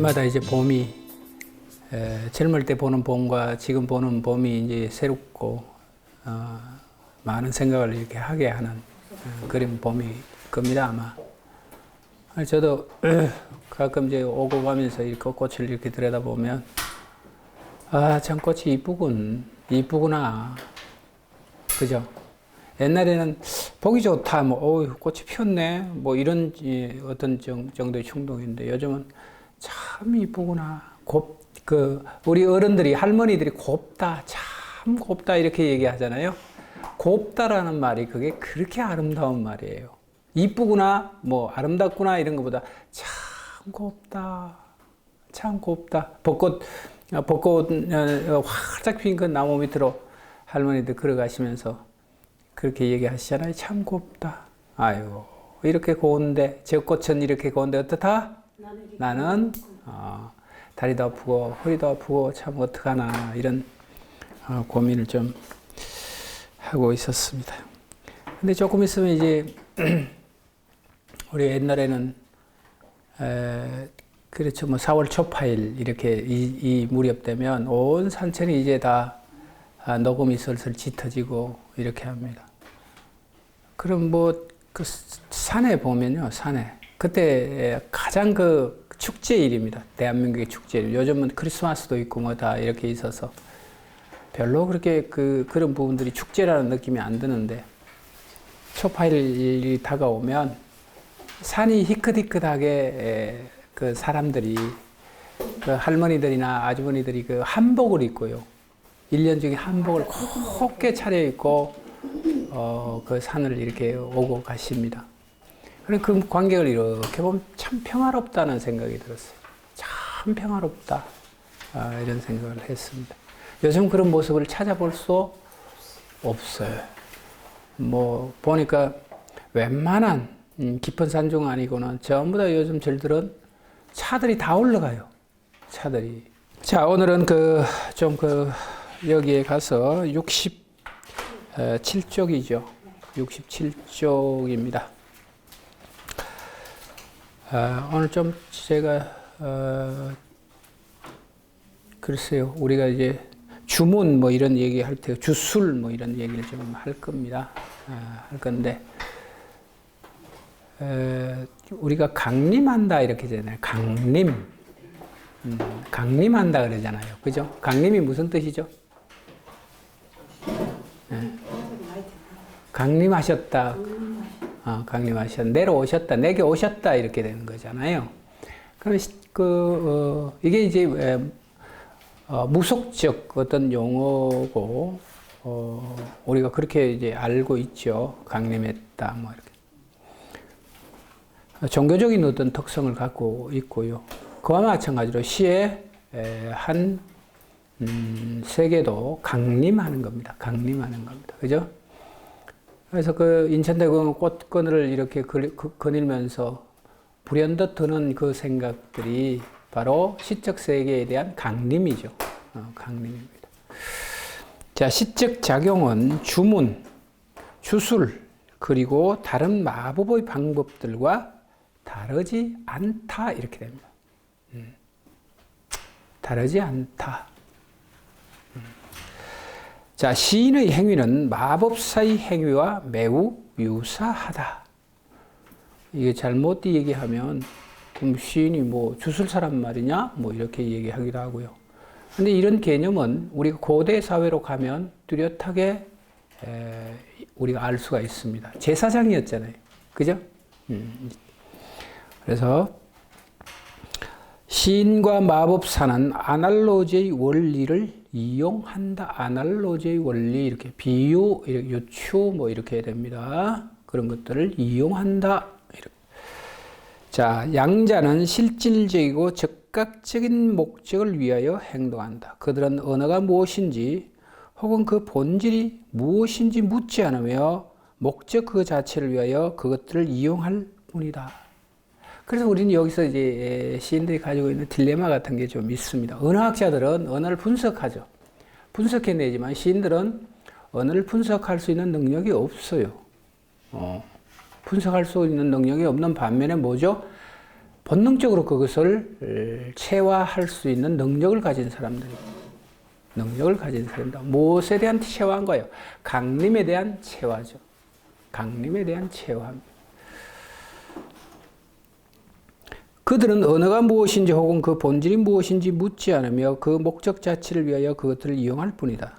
해마다 이제 봄이 젊을 때 보는 봄과 지금 보는 봄이 이제 새롭고 많은 생각을 이렇게 하게 하는 그런 봄이 겁니다 아마. 저도 가끔 이제 오고 가면서 이 꽃을 이렇게 들여다보면 참 꽃이 이쁘구나, 그죠? 옛날에는 보기 좋다, 꽃이 피었네, 이런 어떤 정도의 충동인데 요즘은 참 이쁘구나, 우리 어른들이, 할머니들이 곱다, 참 곱다 이렇게 얘기하잖아요. 곱다라는 말이 그게 그렇게 아름다운 말이에요. 이쁘구나, 아름답구나 이런 것보다 참 곱다, 참 곱다. 벚꽃 활짝 핀 그 나무 밑으로 할머니들 걸어가시면서 그렇게 얘기하시잖아요. 참 곱다. 아유, 이렇게 고운데, 저 꽃은 이렇게 고운데 어떻다? 나는 다리도 아프고 허리도 아프고 참 어떡하나 이런 고민을 좀 하고 있었습니다. 근데 조금 있으면 이제 우리 옛날에는 그렇죠, 4월 초파일 이렇게 이 무렵 되면 온 산천이 이제 다 녹음이 슬슬 짙어지고 이렇게 합니다. 그럼 그 산에 보면요, 산에 그때 가장 그 축제일입니다. 대한민국의 축제일. 요즘은 크리스마스도 있고 다 이렇게 있어서 별로 그렇게 그런 부분들이 축제라는 느낌이 안 드는데 초파일이 다가오면 산이 희끗희끗하게 그 사람들이 그 할머니들이나 아주머니들이 그 한복을 입고요. 1년 중에 한복을 곱게 차려입고 그 산을 이렇게 오고 가십니다. 그래서 그 광경을 이렇게 보면 참 평화롭다는 생각이 들었어요. 참 평화롭다. 이런 생각을 했습니다. 요즘 그런 모습을 찾아볼 수 없어요. 보니까 웬만한 깊은 산중 아니고는 전부 다 요즘 절들은 차들이 다 올라가요. 차들이. 자, 오늘은 여기에 가서 67쪽이죠. 67쪽입니다. 오늘 좀 제가, 글쎄요. 우리가 이제 주문 이런 얘기 할 때, 주술 이런 얘기를 좀 할 겁니다. 할 건데, 우리가 강림한다 이렇게 하잖아요. 강림한다 그러잖아요. 그죠? 강림이 무슨 뜻이죠? 강림하셨다. 강림하셨다. 내려오셨다. 내게 오셨다. 이렇게 되는 거잖아요. 그럼 이게 이제 무속적 어떤 용어고, 우리가 그렇게 이제 알고 있죠. 강림했다. 이렇게. 종교적인 어떤 특성을 갖고 있고요. 그와 마찬가지로 시의 한 세계도 강림하는 겁니다. 강림하는 겁니다. 그죠? 그래서 그 인천대공원 꽃그늘을 이렇게 거닐면서 불현듯 드는 그 생각들이 바로 시적 세계에 대한 강림이죠. 강림입니다. 자, 시적 작용은 주문, 주술, 그리고 다른 마법의 방법들과 다르지 않다 이렇게 됩니다. 다르지 않다. 자, 시인의 행위는 마법사의 행위와 매우 유사하다. 이게 잘못 얘기하면 그럼 시인이 주술사란 말이냐? 이렇게 얘기하기도 하고요. 근데 이런 개념은 우리가 고대 사회로 가면 뚜렷하게 우리가 알 수가 있습니다. 제사장이었잖아요. 그죠? 그래서 시인과 마법사는 아날로지의 원리를 이용한다. 아날로지의 원리, 이렇게 비유, 유추 이렇게 해야 됩니다. 그런 것들을 이용한다. 이렇게. 자, 양자는 실질적이고 즉각적인 목적을 위하여 행동한다. 그들은 언어가 무엇인지 혹은 그 본질이 무엇인지 묻지 않으며 목적 그 자체를 위하여 그것들을 이용할 뿐이다. 그래서 우리는 여기서 이제 시인들이 가지고 있는 딜레마 같은 게 좀 있습니다. 언어학자들은 언어를 분석하죠. 분석해내지만 시인들은 언어를 분석할 수 있는 능력이 없어요. 분석할 수 있는 능력이 없는 반면에 뭐죠? 본능적으로 그것을 체화할 수 있는 능력을 가진 사람들입니다. 능력을 가진 사람입니다. 무엇에 대한 체화인 거예요? 강림에 대한 체화죠. 강림에 대한 체화입니다. 그들은 언어가 무엇인지 혹은 그 본질이 무엇인지 묻지 않으며 그 목적 자체를 위하여 그것들을 이용할 뿐이다.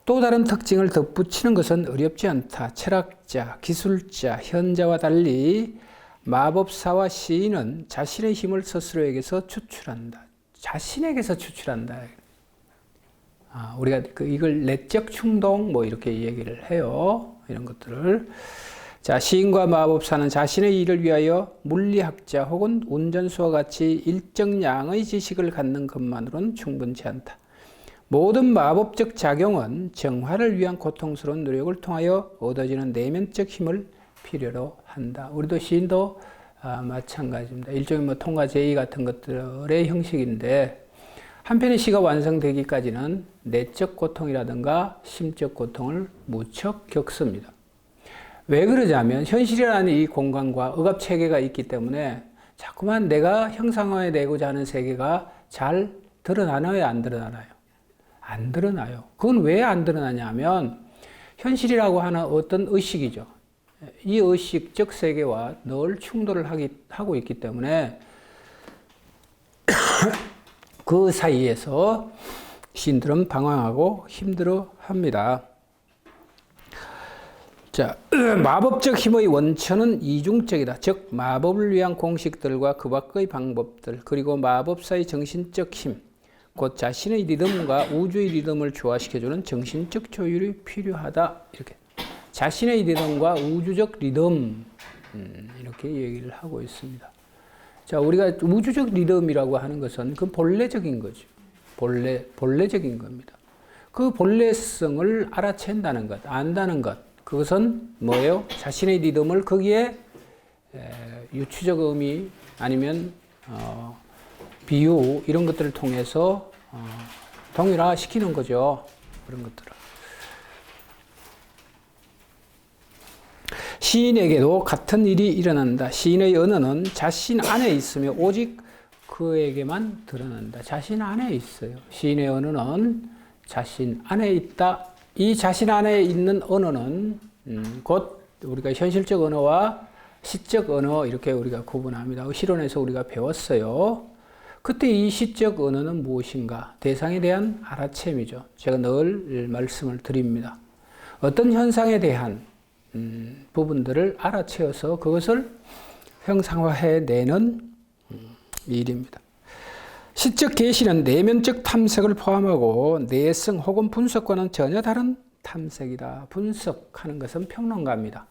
또 다른 특징을 덧붙이는 것은 어렵지 않다. 철학자, 기술자, 현자와 달리 마법사와 시인은 자신의 힘을 스스로에게서 추출한다. 자신에게서 추출한다. 우리가 이걸 내적 충동 뭐 이렇게 얘기를 해요. 이런 것들을. 자, 시인과 마법사는 자신의 일을 위하여 물리학자 혹은 운전수와 같이 일정 양의 지식을 갖는 것만으로는 충분치 않다. 모든 마법적 작용은 정화를 위한 고통스러운 노력을 통하여 얻어지는 내면적 힘을 필요로 한다. 우리도 시인도 마찬가지입니다. 일종의 뭐 통과 제의 같은 것들의 형식인데 한편의 시가 완성되기까지는 내적 고통이라든가 심적 고통을 무척 겪습니다. 왜 그러냐면 현실이라는 이 공간과 억압 체계가 있기 때문에 자꾸만 내가 형상화해내고자 하는 세계가 잘 드러나나요? 안 드러나나요? 안 드러나요. 그건 왜 안 드러나냐면 현실이라고 하는 어떤 의식이죠. 이 의식적 세계와 늘 충돌을 하고 있기 때문에 그 사이에서 시인들은 방황하고 힘들어 합니다. 자, 마법적 힘의 원천은 이중적이다. 즉, 마법을 위한 공식들과 그 밖의 방법들, 그리고 마법사의 정신적 힘, 곧 자신의 리듬과 우주의 리듬을 조화시켜주는 정신적 조율이 필요하다. 이렇게. 자신의 리듬과 우주적 리듬, 이렇게 얘기를 하고 있습니다. 자, 우리가 우주적 리듬이라고 하는 것은 그 본래적인 거죠. 본래적인 겁니다. 그 본래성을 알아챈다는 것, 안다는 것, 그것은 뭐예요? 자신의 리듬을 거기에 유추적 의미 아니면 비유 이런 것들을 통해서 동일화시키는 거죠. 그런 것들을. 시인에게도 같은 일이 일어난다. 시인의 언어는 자신 안에 있으며 오직 그에게만 드러난다. 자신 안에 있어요. 시인의 언어는 자신 안에 있다. 이 자신 안에 있는 언어는 곧 우리가 현실적 언어와 시적 언어 이렇게 우리가 구분합니다. 실론에서 우리가 배웠어요. 그때 이 시적 언어는 무엇인가? 대상에 대한 알아챔이죠. 제가 늘 말씀을 드립니다. 어떤 현상에 대한 부분들을 알아채어서 그것을 형상화해내는 일입니다. 시적 계시는 내면적 탐색을 포함하고 내성 혹은 분석과는 전혀 다른 탐색이다. 분석하는 것은 평론가입니다.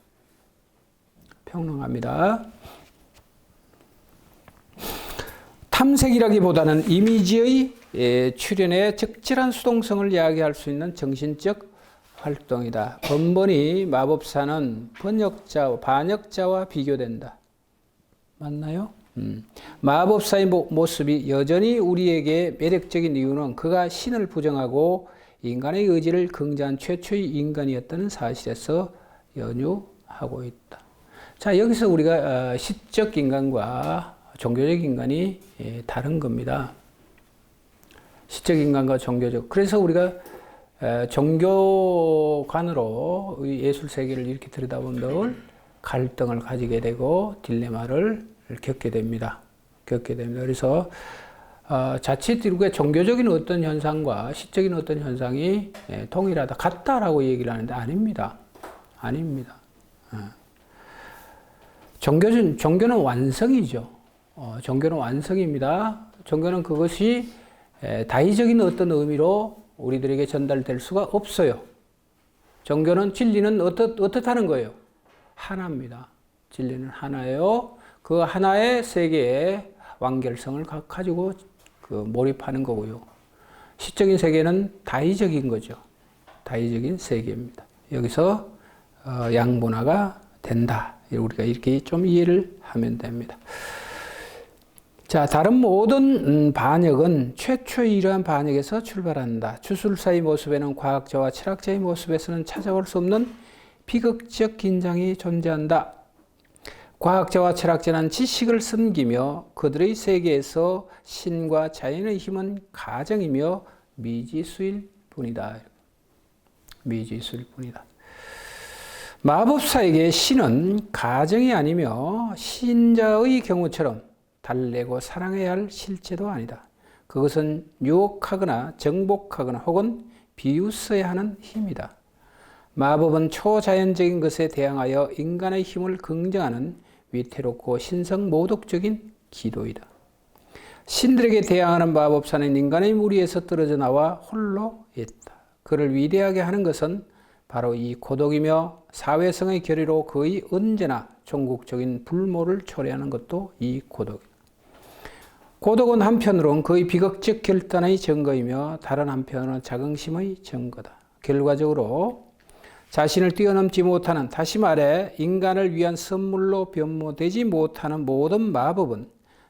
평론가입니다. 탐색이라기보다는 이미지의 출현의 적절한 수동성을 이야기할 수 있는 정신적 활동이다. 번번이 마법사는 반역자와 비교된다. 맞나요? 마법사의 모습이 여전히 우리에게 매력적인 이유는 그가 신을 부정하고 인간의 의지를 긍정한 최초의 인간이었다는 사실에서 연유하고 있다. 자, 여기서 우리가 시적 인간과 종교적 인간이 다른 겁니다. 시적 인간과 종교적. 그래서 우리가 종교관으로 예술 세계를 이렇게 들여다보면 늘 갈등을 가지게 되고 딜레마를 겪게 됩니다. 그래서 자칫 이렇게 종교적인 어떤 현상과 시적인 어떤 현상이 동일하다, 같다라고 얘기를 하는데 아닙니다. 아닙니다. 종교는 완성이죠. 종교는 완성입니다. 종교는 그것이 다의적인 어떤 의미로 우리들에게 전달될 수가 없어요. 종교는 진리는 어떻다는 거예요? 하나입니다. 진리는 하나예요. 그 하나의 세계에 완결성을 가지고 몰입하는 거고요. 시적인 세계는 다의적인 거죠. 다의적인 세계입니다. 여기서 양분화가 된다. 우리가 이렇게 좀 이해를 하면 됩니다. 자, 다른 모든 반역은 최초의 이러한 반역에서 출발한다. 주술사의 모습에는 과학자와 철학자의 모습에서는 찾아올 수 없는 비극적 긴장이 존재한다. 과학자와 철학자는 지식을 섬기며 그들의 세계에서 신과 자연의 힘은 가정이며 미지수일 뿐이다. 미지수일 뿐이다. 마법사에게 신은 가정이 아니며 신자의 경우처럼 달래고 사랑해야 할 실제도 아니다. 그것은 유혹하거나 정복하거나 혹은 비웃어야 하는 힘이다. 마법은 초자연적인 것에 대항하여 인간의 힘을 긍정하는 위태롭고 신성 모독적인 기도이다. 신들에게 대항하는 마법사는 인간의 무리에서 떨어져 나와 홀로 있다. 그를 위대하게 하는 것은 바로 이 고독이며 사회성의 결의로 거의 언제나 종국적인 불모를 초래하는 것도 이 고독이다. 고독은 한편으로는 거의 비극적 결단의 증거이며 다른 한편으로는 자긍심의 증거다. 결과적으로 자신을 뛰어넘지 못하는, 다시 말해 인간을 위한 선물로 변모되지 못하는 모든 마법은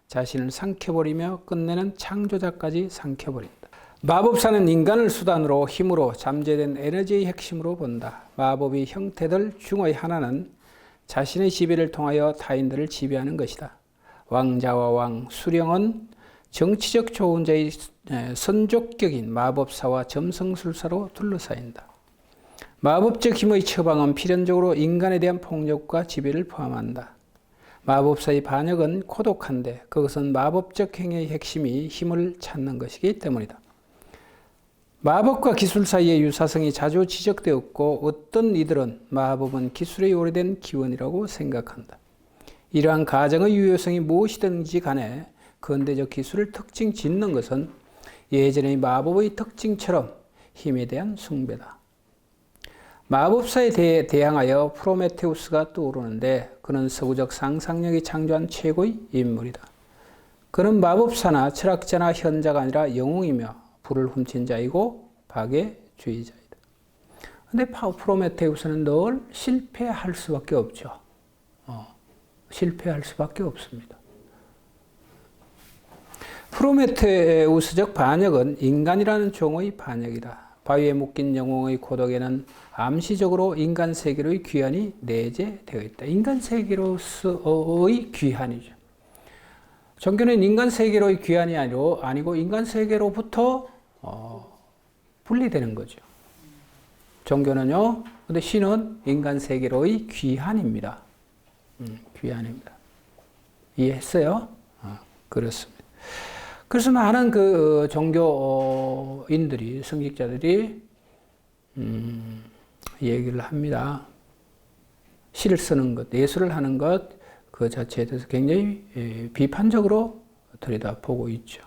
자신을 삼켜버리며 끝내는 창조자까지 삼켜버린다. 마법사는 인간을 수단으로, 힘으로, 잠재된 에너지의 핵심으로 본다. 마법의 형태들 중의 하나는 자신의 지배를 통하여 타인들을 지배하는 것이다. 왕자와 왕, 수령은 정치적 조언자의 선족격인 마법사와 점성술사로 둘러싸인다. 마법적 힘의 처방은 필연적으로 인간에 대한 폭력과 지배를 포함한다. 마법사의 반역은 고독한데 그것은 마법적 행위의 핵심이 힘을 찾는 것이기 때문이다. 마법과 기술 사이의 유사성이 자주 지적되었고 어떤 이들은 마법은 기술의 오래된 기원이라고 생각한다. 이러한 가정의 유효성이 무엇이든지 간에 근대적 기술을 특징 짓는 것은 예전의 마법의 특징처럼 힘에 대한 숭배다. 마법사에 대항하여 프로메테우스가 떠오르는데 그는 서구적 상상력이 창조한 최고의 인물이다. 그는 마법사나 철학자나 현자가 아니라 영웅이며 불을 훔친 자이고 파괴주의자이다. 그런데 프로메테우스는 늘 실패할 수밖에 없죠. 실패할 수밖에 없습니다. 프로메테우스적 반역은 인간이라는 종의 반역이다. 바위에 묶인 영웅의 고독에는 암시적으로 인간 세계로의 귀환이 내재되어 있다. 인간 세계로서의 귀환이죠. 종교는 인간 세계로의 귀환이 아니고 인간 세계로부터 분리되는 거죠. 종교는요. 근데 신은 인간 세계로의 귀환입니다. 귀환입니다. 이해했어요? 그렇습니다. 그래서 많은 그 종교인들이, 성직자들이 얘기를 합니다. 시를 쓰는 것, 예술을 하는 것, 그 자체에 대해서 굉장히 비판적으로 들여다보고 있죠.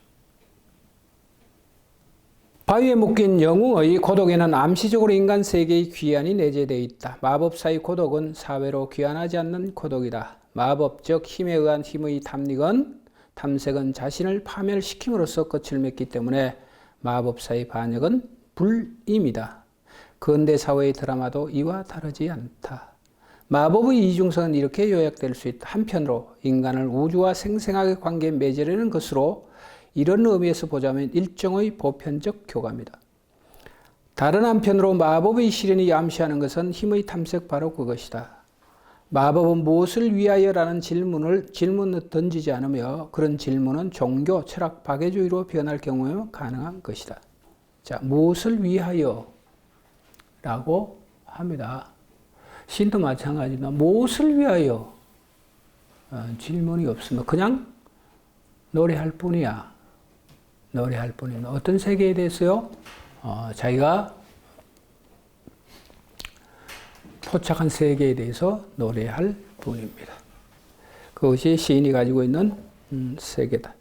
바위에 묶인 영웅의 고독에는 암시적으로 인간 세계의 귀환이 내재되어 있다. 마법사의 고독은 사회로 귀환하지 않는 고독이다. 마법적 힘에 의한 힘의 탐색은 자신을 파멸시킴으로써 끝을 맺기 때문에 마법사의 반역은 불임이다. 근대 사회의 드라마도 이와 다르지 않다. 마법의 이중성은 이렇게 요약될 수 있다. 한편으로 인간을 우주와 생생하게 관계에 맺으려는 것으로 이런 의미에서 보자면 일종의 보편적 교감이다. 다른 한편으로 마법의 실현이 암시하는 것은 힘의 탐색 바로 그것이다. 마법은 무엇을 위하여라는 질문을 던지지 않으며 그런 질문은 종교, 철학, 박애주의로 변할 경우에 가능한 것이다. 자, 무엇을 위하여? 라고 합니다. 신도 마찬가지다. 무엇을 위하여? 질문이 없으면 그냥 노래할 뿐이야. 노래할 뿐이야. 어떤 세계에 대해서요? 자기가 포착한 세계에 대해서 노래할 뿐입니다. 그것이 시인이 가지고 있는 세계다.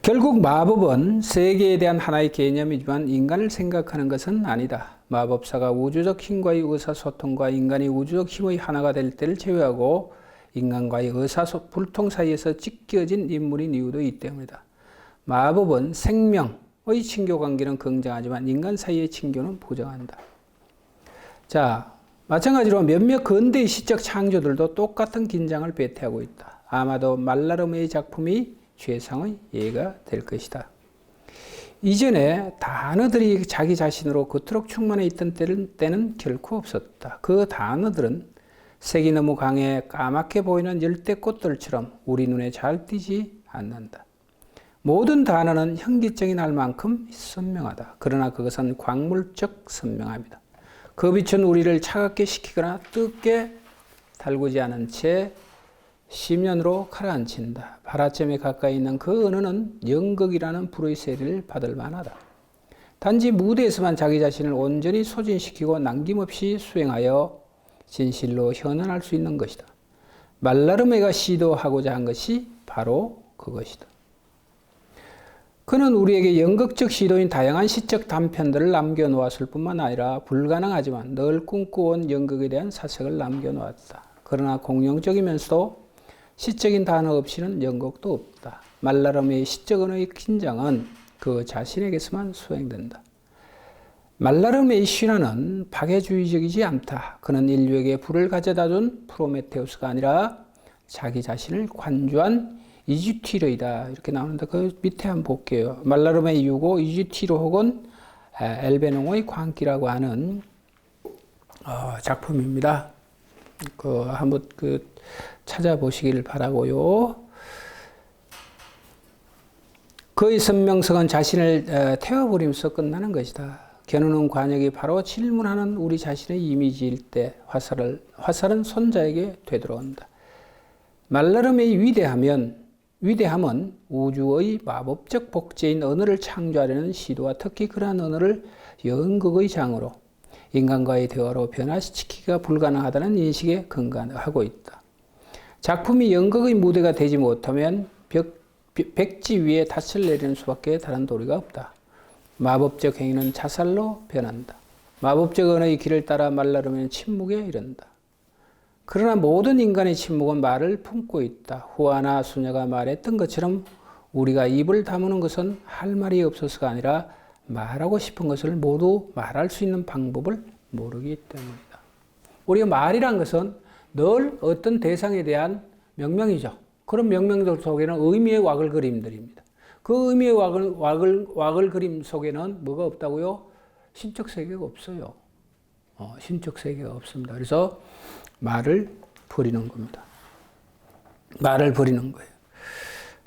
결국 마법은 세계에 대한 하나의 개념이지만 인간을 생각하는 것은 아니다. 마법사가 우주적 힘과의 의사소통과 인간이 우주적 힘의 하나가 될 때를 제외하고 인간과의 의사불통 사이에서 찢겨진 인물인 이유도 이 때문이다. 마법은 생명의 친교관계는 긍정하지만 인간 사이의 친교는 부정한다. 자, 마찬가지로 몇몇 근대의 시적 창조들도 똑같은 긴장을 배태하고 있다. 아마도 말라르메의 작품이 최상의 예가 될 것이다. 이전에 단어들이 자기 자신으로 그토록 충만해 있던 때는 결코 없었다. 그 단어들은 색이 너무 강해 까맣게 보이는 열대꽃들처럼 우리 눈에 잘 띄지 않는다. 모든 단어는 현기증이 날 만큼 선명하다. 그러나 그것은 광물적 선명함이다. 그 빛은 우리를 차갑게 식히거나 뜨겁게 달구지 않은 채 심연으로 가라앉힌다. 발화점에 가까이 있는 그 은은은 연극이라는 불의 세례를 받을 만하다. 단지 무대에서만 자기 자신을 온전히 소진시키고 남김없이 수행하여 진실로 현현할 수 있는 것이다. 말라르메가 시도하고자 한 것이 바로 그것이다. 그는 우리에게 연극적 시도인 다양한 시적 단편들을 남겨놓았을 뿐만 아니라 불가능하지만 늘 꿈꿔온 연극에 대한 사색을 남겨놓았다. 그러나 공용적이면서도 시적인 단어 없이는 연극도 없다. 말라르메의 시적 언어의 긴장은 그 자신에게서만 수행된다. 말라르메의 신화는 파괴주의적이지 않다. 그는 인류에게 불을 가져다준 프로메테우스가 아니라 자기 자신을 관주한 이지티르이다. 이렇게 나오는데 그 밑에 한번 볼게요. 말라르메의 유고 이지티르 혹은 엘베농의 광기라고 하는 작품입니다. 한번 찾아보시길 바라고요. 그의 선명성은 자신을 태워버리면서 끝나는 것이다. 겨누는 관역이 바로 질문하는 우리 자신의 이미지일 때 화살은 손자에게 되돌아온다. 말라름의 위대함은 우주의 마법적 복제인 언어를 창조하려는 시도와 특히 그러한 언어를 연극의 장으로 인간과의 대화로 변화시키기가 불가능하다는 인식에 근거하고 있다. 작품이 연극의 무대가 되지 못하면 백지 위에 닻을 내리는 수밖에 다른 도리가 없다. 마법적 행위는 자살로 변한다. 마법적 언어의 길을 따라 말라르면 침묵에 이른다. 그러나 모든 인간의 침묵은 말을 품고 있다. 후아나 수녀가 말했던 것처럼 우리가 입을 다무는 것은 할 말이 없어서가 아니라 말하고 싶은 것을 모두 말할 수 있는 방법을 모르기 때문이다. 우리가 말이란 것은 늘 어떤 대상에 대한 명명이죠. 그런 명명들 속에는 의미의 와글 그림들입니다. 그 의미의 와글 그림 속에는 뭐가 없다고요? 신적 세계가 없어요. 신적 세계가 없습니다. 그래서 말을 버리는 겁니다. 말을 버리는 거예요.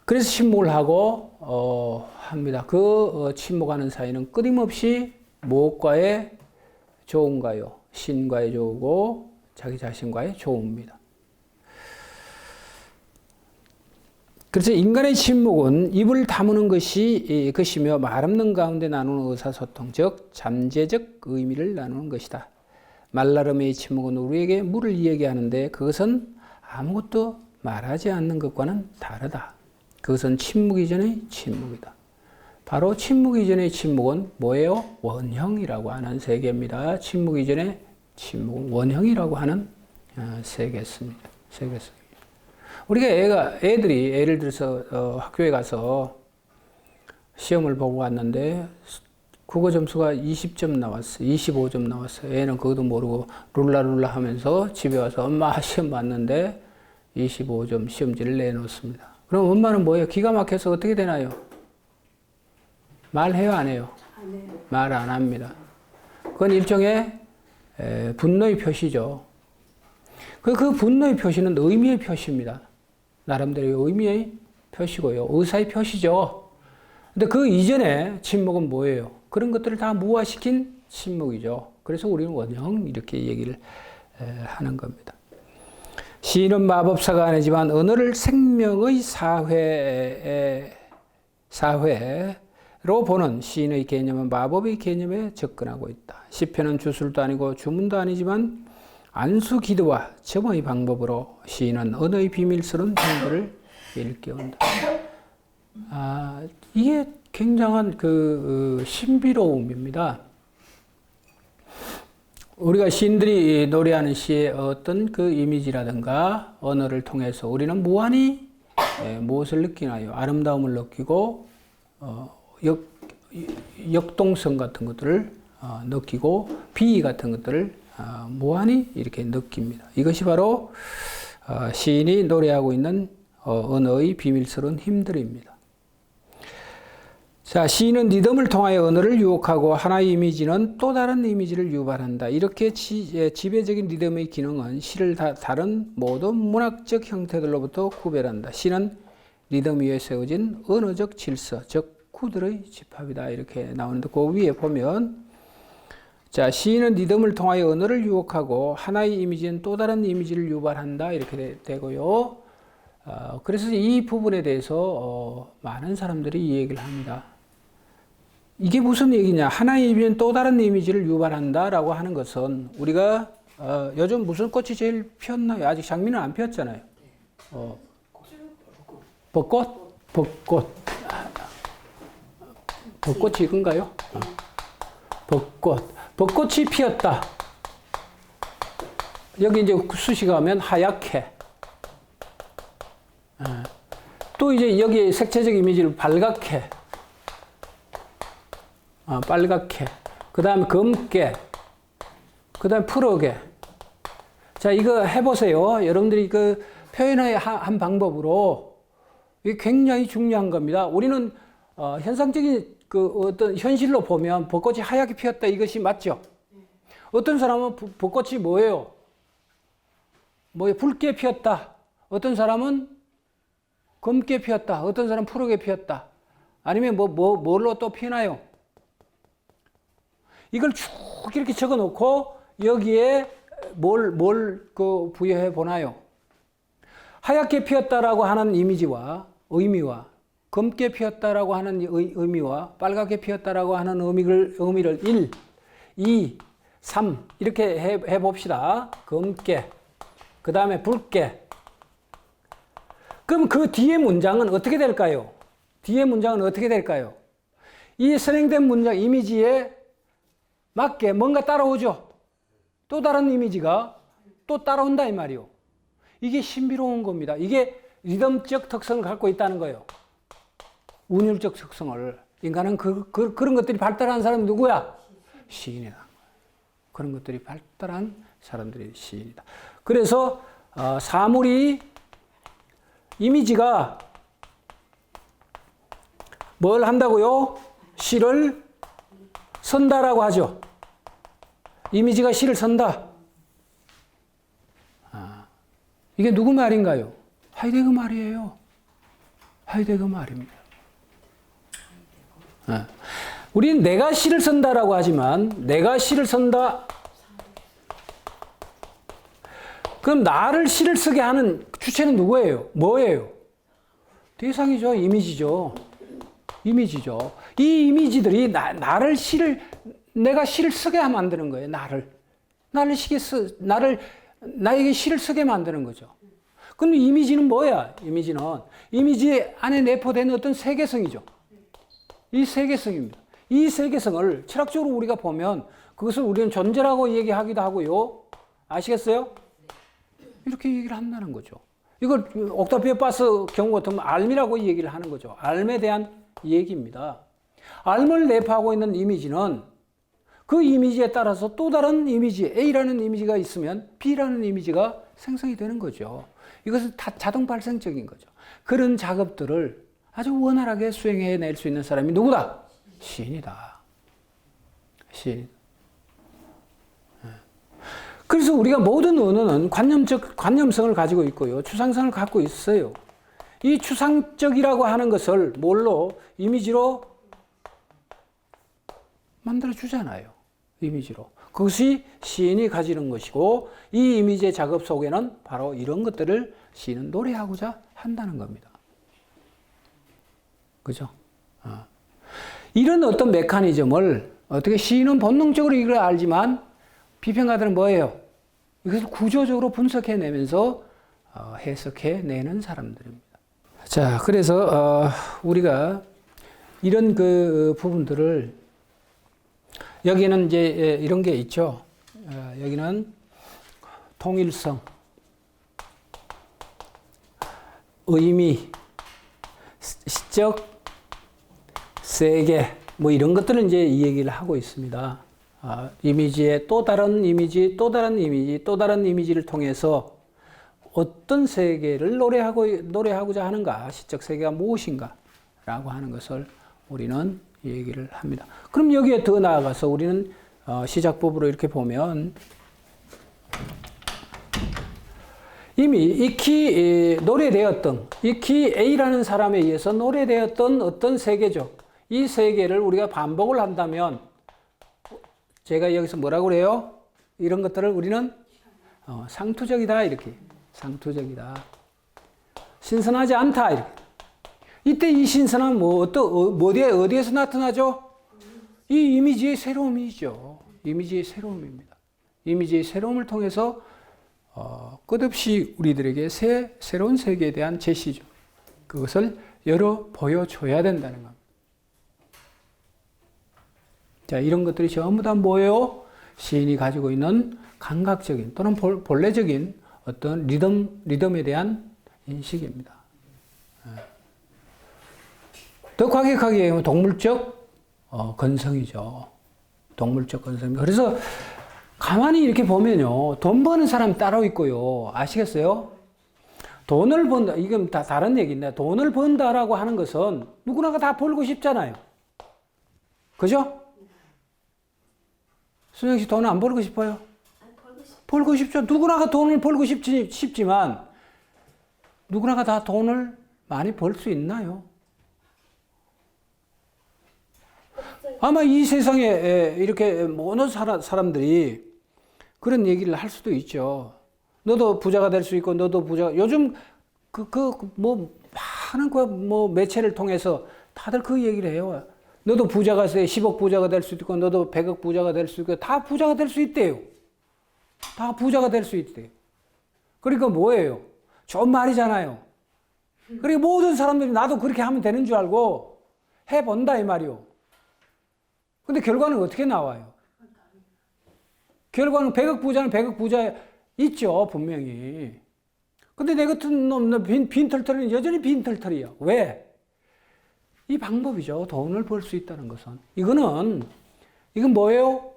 그래서 침묵을 하고 합니다. 침묵하는 사이는 끊임없이 무엇과의 조언가요? 신과의 조언고 자기 자신과의 조언입니다. 그래서 인간의 침묵은 입을 다무는 것이며 말 없는 가운데 나누는 의사소통, 즉 잠재적 의미를 나누는 것이다. 말라름의 침묵은 우리에게 물을 이야기하는데 그것은 아무것도 말하지 않는 것과는 다르다. 그것은 침묵 이전의 침묵이다. 바로 침묵 이전의 침묵은 뭐예요? 원형이라고 하는 세계입니다. 침묵 이전의 침묵은 원형이라고 하는 세계였습니다. 우리가 애들이 예를 들어서 학교에 가서 시험을 보고 왔는데 국어 점수가 20점 나왔어요. 25점 나왔어요. 애는 그것도 모르고 룰라 하면서 집에 와서 엄마 시험 봤는데 25점 시험지를 내놓습니다. 그럼 엄마는 뭐예요? 기가 막혀서 어떻게 되나요? 말해요, 안 해요? 안 해요. 말 안 합니다. 그건 일종의 분노의 표시죠. 그 분노의 표시는 의미의 표시입니다. 나름대로 의미의 표시고요. 의사의 표시죠. 근데 그 이전에 침묵은 뭐예요? 그런 것들을 다 무화시킨 침묵이죠. 그래서 우리는 원형 이렇게 얘기를 하는 겁니다. 시인은 마법사가 아니지만 언어를 생명의 사회로 보는 시인의 개념은 마법의 개념에 접근하고 있다. 시편은 주술도 아니고 주문도 아니지만 안수 기도와 점의 방법으로 시인은 언어의 비밀스러운 정보를 일깨운다. 이게 굉장한 신비로움입니다. 우리가 시인들이 노래하는 시의 어떤 이미지라든가 언어를 통해서 우리는 무한히 무엇을 느끼나요? 아름다움을 느끼고 역동성 같은 것들을 느끼고 비위 같은 것들을 무한히 이렇게 느낍니다. 이것이 바로 시인이 노래하고 있는 언어의 비밀스러운 힘들입니다. 자, 시인은 리듬을 통하여 언어를 유혹하고 하나의 이미지는 또 다른 이미지를 유발한다. 이렇게 지배적인 리듬의 기능은 시를 다른 모든 문학적 형태들로부터 구별한다. 시는 리듬 위에 세워진 언어적 질서, 즉 구들의 집합이다. 이렇게 나오는데 그 위에 보면 자, 시인은 리듬을 통하여 언어를 유혹하고 하나의 이미지는 또 다른 이미지를 유발한다. 이렇게 되고요. 그래서 이 부분에 대해서 많은 사람들이 이 얘기를 합니다. 이게 무슨 얘기냐? 하나의 이미지는 또 다른 이미지를 유발한다라고 하는 것은 우리가 요즘 무슨 꽃이 제일 피었나요? 아직 장미는 안 피었잖아요. 벚꽃? 벚꽃. 벚꽃이 이건가요? 벚꽃. 벚꽃이 피었다. 여기 이제 수식어 하면 하얗게. 또 이제 여기 색채적 이미지를 발갛게. 빨갛게. 그 다음에 검게. 그 다음에 푸르게. 자, 이거 해보세요. 여러분들이 그 표현의 한 방법으로 이게 굉장히 중요한 겁니다. 우리는 현상적인 그 어떤 현실로 보면 벚꽃이 하얗게 피었다 이것이 맞죠? 어떤 사람은 벚꽃이 뭐예요? 붉게 피었다. 어떤 사람은 검게 피었다. 어떤 사람은 푸르게 피었다. 아니면 뭘로 또 피나요? 이걸 쭉 이렇게 적어 놓고 여기에 뭘 부여해 보나요? 하얗게 피었다라고 하는 이미지와 의미와 검게 피었다라고 하는 의미와 빨갛게 피었다라고 하는 의미를 1, 2, 3 이렇게 해 봅시다. 검게. 그 다음에 붉게. 그럼 그 뒤에 문장은 어떻게 될까요? 뒤에 문장은 어떻게 될까요? 이 선행된 문장 이미지에 맞게 뭔가 따라오죠. 또 다른 이미지가 또 따라온다 이 말이요. 이게 신비로운 겁니다. 이게 리듬적 특성을 갖고 있다는 거예요. 운율적 특성을. 인간은 그런 것들이 발달한 사람이 누구야? 시인이다. 그런 것들이 발달한 사람들이 시인이다. 그래서 사물이 이미지가 뭘 한다고요? 시를 선다라고 하죠. 이미지가 시를 선다. 이게 누구 말인가요? 하이데거 말이에요. 하이데거 말입니다. 우리는 내가 시를 선다라고 하지만 내가 시를 선다. 그럼 나를 시를 쓰게 하는 주체는 누구예요? 뭐예요? 대상이죠. 이미지죠. 이미지죠. 이 이미지들이 내가 시를 쓰게 만드는 거예요. 나에게 시를 쓰게 만드는 거죠. 그럼 이미지는 뭐야? 이미지 안에 내포된 어떤 세계성이죠. 이 세계성입니다. 이 세계성을 철학적으로 우리가 보면 그것을 우리는 존재라고 얘기하기도 하고요. 아시겠어요? 이렇게 얘기를 한다는 거죠. 이걸 옥타비오 파스 경우 같으면 알미라고 얘기를 하는 거죠. 알에 대한 얘기입니다. 알을 내포하고 있는 이미지는 그 이미지에 따라서 또 다른 이미지, A라는 이미지가 있으면 B라는 이미지가 생성이 되는 거죠. 이것은 다 자동 발생적인 거죠. 그런 작업들을 아주 원활하게 수행해낼 수 있는 사람이 누구다? 시인이다. 시인. 그래서 우리가 모든 언어는 관념성을 가지고 있고요. 추상성을 갖고 있어요. 이 추상적이라고 하는 것을 뭘로? 이미지로 만들어주잖아요. 이미지로. 그것이 시인이 가지는 것이고 이 이미지의 작업 속에는 바로 이런 것들을 시인은 노래하고자 한다는 겁니다. 그죠? 이런 어떤 메커니즘을 어떻게 시인은 본능적으로 이걸 알지만 비평가들은 뭐예요? 이것을 구조적으로 분석해내면서 해석해내는 사람들입니다. 자, 그래서 우리가 이런 그 부분들을 여기는 이제 이런 게 있죠. 여기는 통일성, 의미, 시적, 세계, 뭐 이런 것들은 이제 이 얘기를 하고 있습니다. 이미지의 또 다른 이미지, 또 다른 이미지, 또 다른 이미지를 통해서 어떤 세계를 노래하고자 하는가, 시적 세계가 무엇인가 라고 하는 것을 우리는 얘기를 합니다. 그럼 여기에 더 나아가서 우리는 시작법으로 이렇게 보면 이미 익히 노래되었던, 익히 A라는 사람에 의해서 노래되었던 어떤 세계죠. 이 세계를 우리가 반복을 한다면, 제가 여기서 뭐라고 그래요? 이런 것들을 우리는 상투적이다, 이렇게. 상투적이다. 신선하지 않다, 이렇게. 이때 이 신선함은 어디에서 나타나죠? 이 이미지의 새로움이죠. 이미지의 새로움입니다. 이미지의 새로움을 통해서 끝없이 우리들에게 새로운 세계에 대한 제시죠. 그것을 열어 보여줘야 된다는 겁니다. 자, 이런 것들이 전부 다 뭐예요? 시인이 가지고 있는 감각적인 또는 본래적인 어떤 리듬에 대한 인식입니다. 더 과격하게 얘기하면 동물적 건성이죠. 동물적 건성입니다. 그래서 가만히 이렇게 보면요. 돈 버는 사람 따로 있고요. 아시겠어요? 돈을 번다. 이건 다 다른 얘기인데, 돈을 번다라고 하는 것은 누구나가 다 벌고 싶잖아요. 그죠? 순영 씨 돈 안 벌고 싶어요? 벌고 싶죠. 누구나가 돈을 벌고 싶지만, 누구나가 다 돈을 많이 벌 수 있나요? 아마 이 세상에 이렇게 모든 사람들이 그런 얘기를 할 수도 있죠. 너도 부자가 될 수 있고, 너도 요즘 많은 매체를 통해서 다들 그 얘기를 해요. 너도 부자가 돼, 10억 부자가 될 수도 있고, 너도 100억 부자가 될 수 있고, 다 부자가 될 수 있대요. 다 부자가 될 수 있대요. 그러니까 뭐예요? 좋은 말이잖아요. 그러니까 모든 사람들이 나도 그렇게 하면 되는 줄 알고 해본다, 이 말이요. 근데 결과는 어떻게 나와요? 결과는 100억 부자는 100억 부자 있죠, 분명히. 근데 내 같은 놈, 빈털털이는 여전히 빈털털이야. 왜? 이 방법이죠. 돈을 벌 수 있다는 것은. 이건 뭐예요?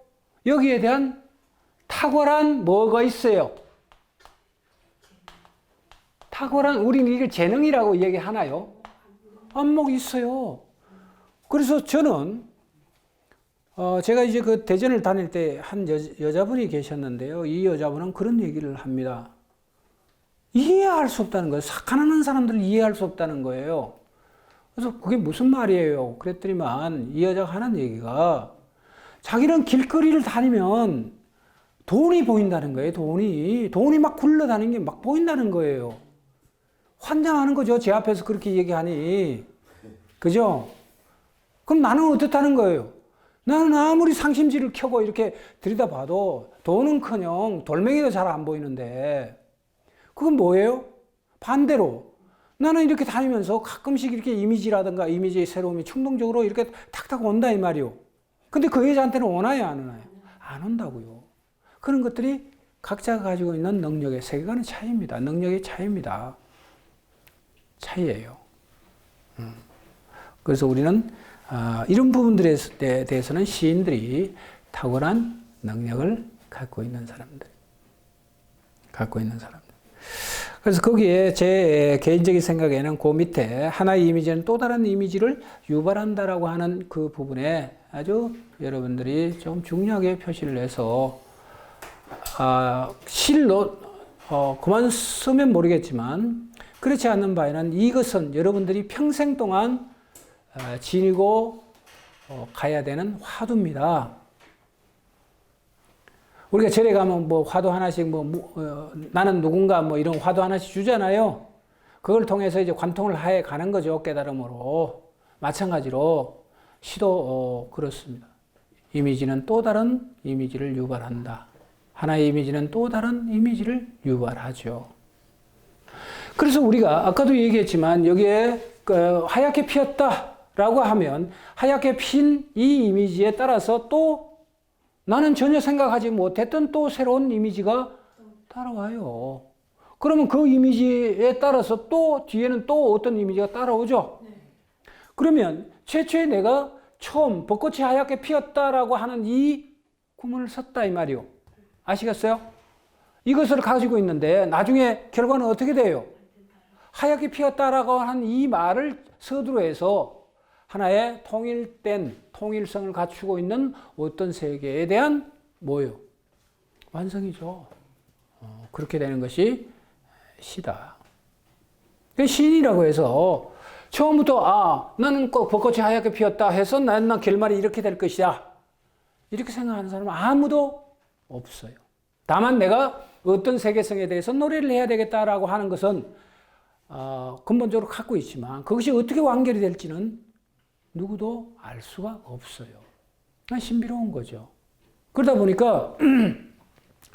여기에 대한 탁월한 뭐가 있어요? 탁월한, 우리는 이걸 재능이라고 얘기하나요? 안목이 있어요. 그래서 저는 제가 이제 그 대전을 다닐 때 한 여자분이 계셨는데요. 이 여자분은 그런 얘기를 합니다. 이해할 수 없다는 거예요. 착한하는 사람들을 이해할 수 없다는 거예요. 그래서 그게 무슨 말이에요? 그랬더니만 이 여자가 하는 얘기가 자기는 길거리를 다니면 돈이 보인다는 거예요. 돈이 막 굴러다니는 게 막 보인다는 거예요. 환장하는 거죠. 제 앞에서 그렇게 얘기하니. 그죠? 그럼 나는 어떻다는 거예요? 나는 아무리 상심지를 켜고 이렇게 들여다봐도 돈은커녕 돌멩이도 잘 안 보이는데, 그건 뭐예요? 반대로 나는 이렇게 다니면서 가끔씩 이렇게 이미지라든가 이미지의 새로움이 충동적으로 이렇게 탁탁 온다, 이 말이요. 근데 그 여자한테는 오나요, 안 오나요? 안 온다고요. 그런 것들이 각자가 가지고 있는 능력의 세계관의 차이입니다. 능력의 차이입니다. 차이예요. 그래서 우리는 이런 부분들에 대해서는 시인들이 탁월한 능력을 갖고 있는 사람들. 그래서 거기에 제 개인적인 생각에는 그 밑에 하나의 이미지는 또 다른 이미지를 유발한다라고 하는 그 부분에 아주 여러분들이 좀 중요하게 표시를 해서 실로 그만 쓰면 모르겠지만 그렇지 않는 바에는 이것은 여러분들이 평생 동안 지니고 가야 되는 화두입니다. 우리가 절에 가면 뭐 화두 하나씩 나는 누군가 뭐 이런 화두 하나씩 주잖아요. 그걸 통해서 이제 관통을 해 가는 거죠. 깨달음으로. 마찬가지로 시도 그렇습니다. 이미지는 또 다른 이미지를 유발한다. 하나의 이미지는 또 다른 이미지를 유발하죠. 그래서 우리가 아까도 얘기했지만 여기에 하얗게 피었다라고 하면 하얗게 핀 이 이미지에 따라서 또 나는 전혀 생각하지 못했던 또 새로운 이미지가 따라와요. 그러면 그 이미지에 따라서 또 뒤에는 또 어떤 이미지가 따라오죠. 그러면 최초에 내가 처음 벚꽃이 하얗게 피었다라고 하는 이 구문을 썼다, 이 말이요. 아시겠어요? 이것을 가지고 있는데 나중에 결과는 어떻게 돼요? 하얗게 피었다라고 하는 이 말을 서두로 해서 하나의 통일된 통일성을 갖추고 있는 어떤 세계에 대한 뭐요? 완성이죠. 그렇게 되는 것이 시다. 신이라고 해서 처음부터 나는 꼭 벚꽃이 하얗게 피었다 해서 난 결말이 이렇게 될 것이야. 이렇게 생각하는 사람은 아무도 없어요. 다만 내가 어떤 세계성에 대해서 노래를 해야 되겠다라고 하는 것은 근본적으로 갖고 있지만 그것이 어떻게 완결이 될지는 누구도 알 수가 없어요. 신비로운 거죠. 그러다 보니까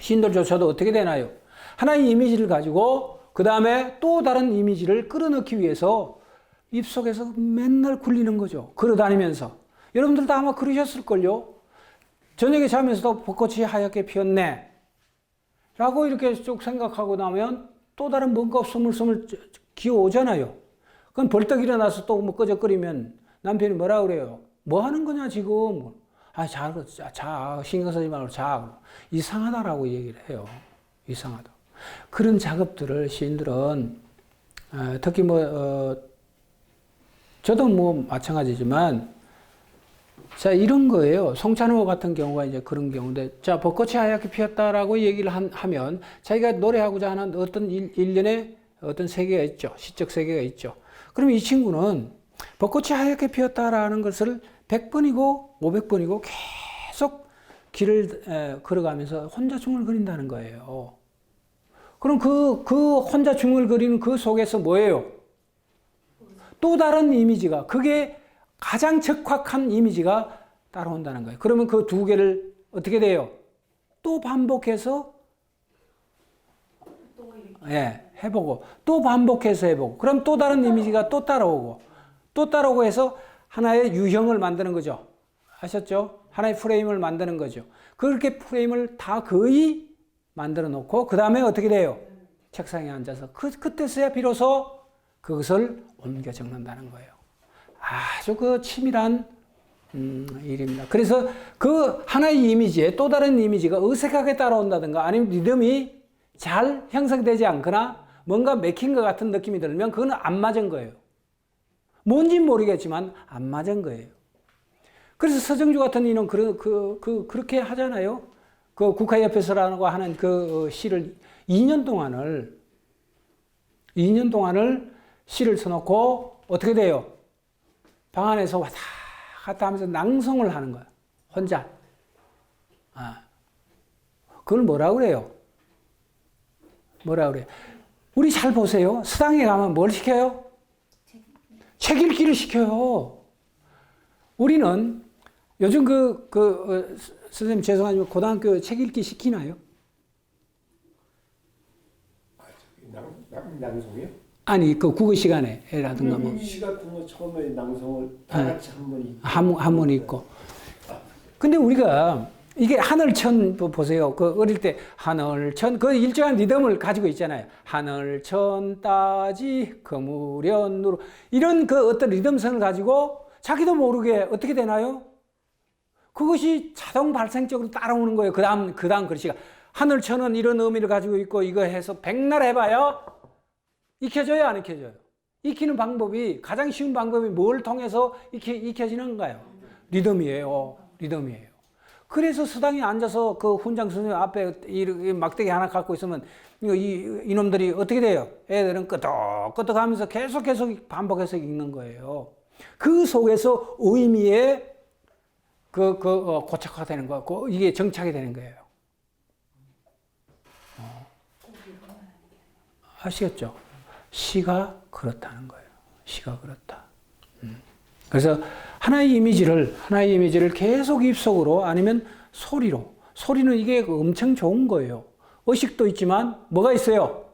신들조차도 어떻게 되나요? 하나의 이미지를 가지고 그 다음에 또 다른 이미지를 끌어넣기 위해서 입속에서 맨날 굴리는 거죠. 걸어다니면서. 여러분들도 아마 그러셨을걸요. 저녁에 자면서도 벚꽃이 하얗게 피었네 라고 이렇게 쭉 생각하고 나면 또 다른 뭔가 스물스물 기어오잖아요. 그럼 벌떡 일어나서 또 뭐 끄적거리면 남편이 뭐라 그래요? 뭐 하는 거냐 지금? 자, 신경 쓰지 말고 자. 이상하다라고 얘기를 해요. 이상하다. 그런 작업들을 시인들은 특히 저도 마찬가지지만 자, 이런 거예요. 송찬호 같은 경우가 이제 그런 경우인데, 자, 벚꽃이 하얗게 피었다라고 얘기를 하면 자기가 노래하고자 하는 어떤 일련의 어떤 세계가 있죠. 시적 세계가 있죠. 그럼 이 친구는 벚꽃이 하얗게 피었다라는 것을 100번이고 500번이고 계속 길을 걸어가면서 혼자 중얼거린다는 거예요. 그럼 그 혼자 중얼거리는 그 속에서 뭐예요? 또 다른 이미지가, 그게 가장 적확한 이미지가 따라온다는 거예요. 그러면 그 두 개를 어떻게 돼요? 또 반복해서 해보고 또 반복해서 해보고 그럼 또 다른 이미지가 또 따라오고 해서 하나의 유형을 만드는 거죠. 아셨죠? 하나의 프레임을 만드는 거죠. 그렇게 프레임을 다 거의 만들어 놓고 그 다음에 어떻게 돼요? 책상에 앉아서 그때서야 비로소 그것을 옮겨 적는다는 거예요. 아주 그 치밀한 일입니다. 그래서 그 하나의 이미지에 또 다른 이미지가 어색하게 따라온다든가 아니면 리듬이 잘 형성되지 않거나 뭔가 맥힌 것 같은 느낌이 들면 그건 안 맞은 거예요. 뭔지는 모르겠지만 안 맞은 거예요. 그래서 서정주 같은 이는 그렇게 하잖아요. 그 국화옆에서라고 하는 그 시를 2년 동안을 시를 써놓고 어떻게 돼요? 방 안에서 왔다 갔다 하면서 낭송을 하는 거야. 혼자. 그걸 뭐라고 그래요? 우리 잘 보세요. 수당에 가면 뭘 시켜요? 책 읽기를 시켜요. 우리는 요즘 선생님 죄송하지만 고등학교 책 읽기 시키나요? 낭송이요? 아니, 그 국어 시간에라든가 뭐. 시 같은 거 처음에 낭송을 다 같이 한 번 있고. 근데 우리가 이게 하늘천 보세요. 그 어릴 때 하늘천 그 일정한 리듬을 가지고 있잖아요. 하늘천 따지 거무련누로 이런 그 어떤 리듬선을 가지고 자기도 모르게 어떻게 되나요? 그것이 자동 발생적으로 따라오는 거예요. 그다음 글씨가 하늘천은 이런 의미를 가지고 있고 이거 해서 백날 해봐요. 익혀져요, 안 익혀져요? 익히는 방법이 가장 쉬운 방법이 뭘 통해서 익혀지는가요? 리듬이에요. 그래서 수당에 앉아서 그 훈장 선생님 앞에 이 막대기 하나 갖고 있으면 이놈들이 어떻게 돼요? 애들은 끄덕끄덕 하면서 계속 반복해서 읽는 거예요. 그 속에서 의미에 고착화되는 거, 이게 정착이 되는 거예요. 아시겠죠? 시가 그렇다는 거예요. 시가 그렇다. 그래서 하나의 이미지를 계속 입속으로 아니면 소리는 이게 엄청 좋은 거예요. 의식도 있지만 뭐가 있어요?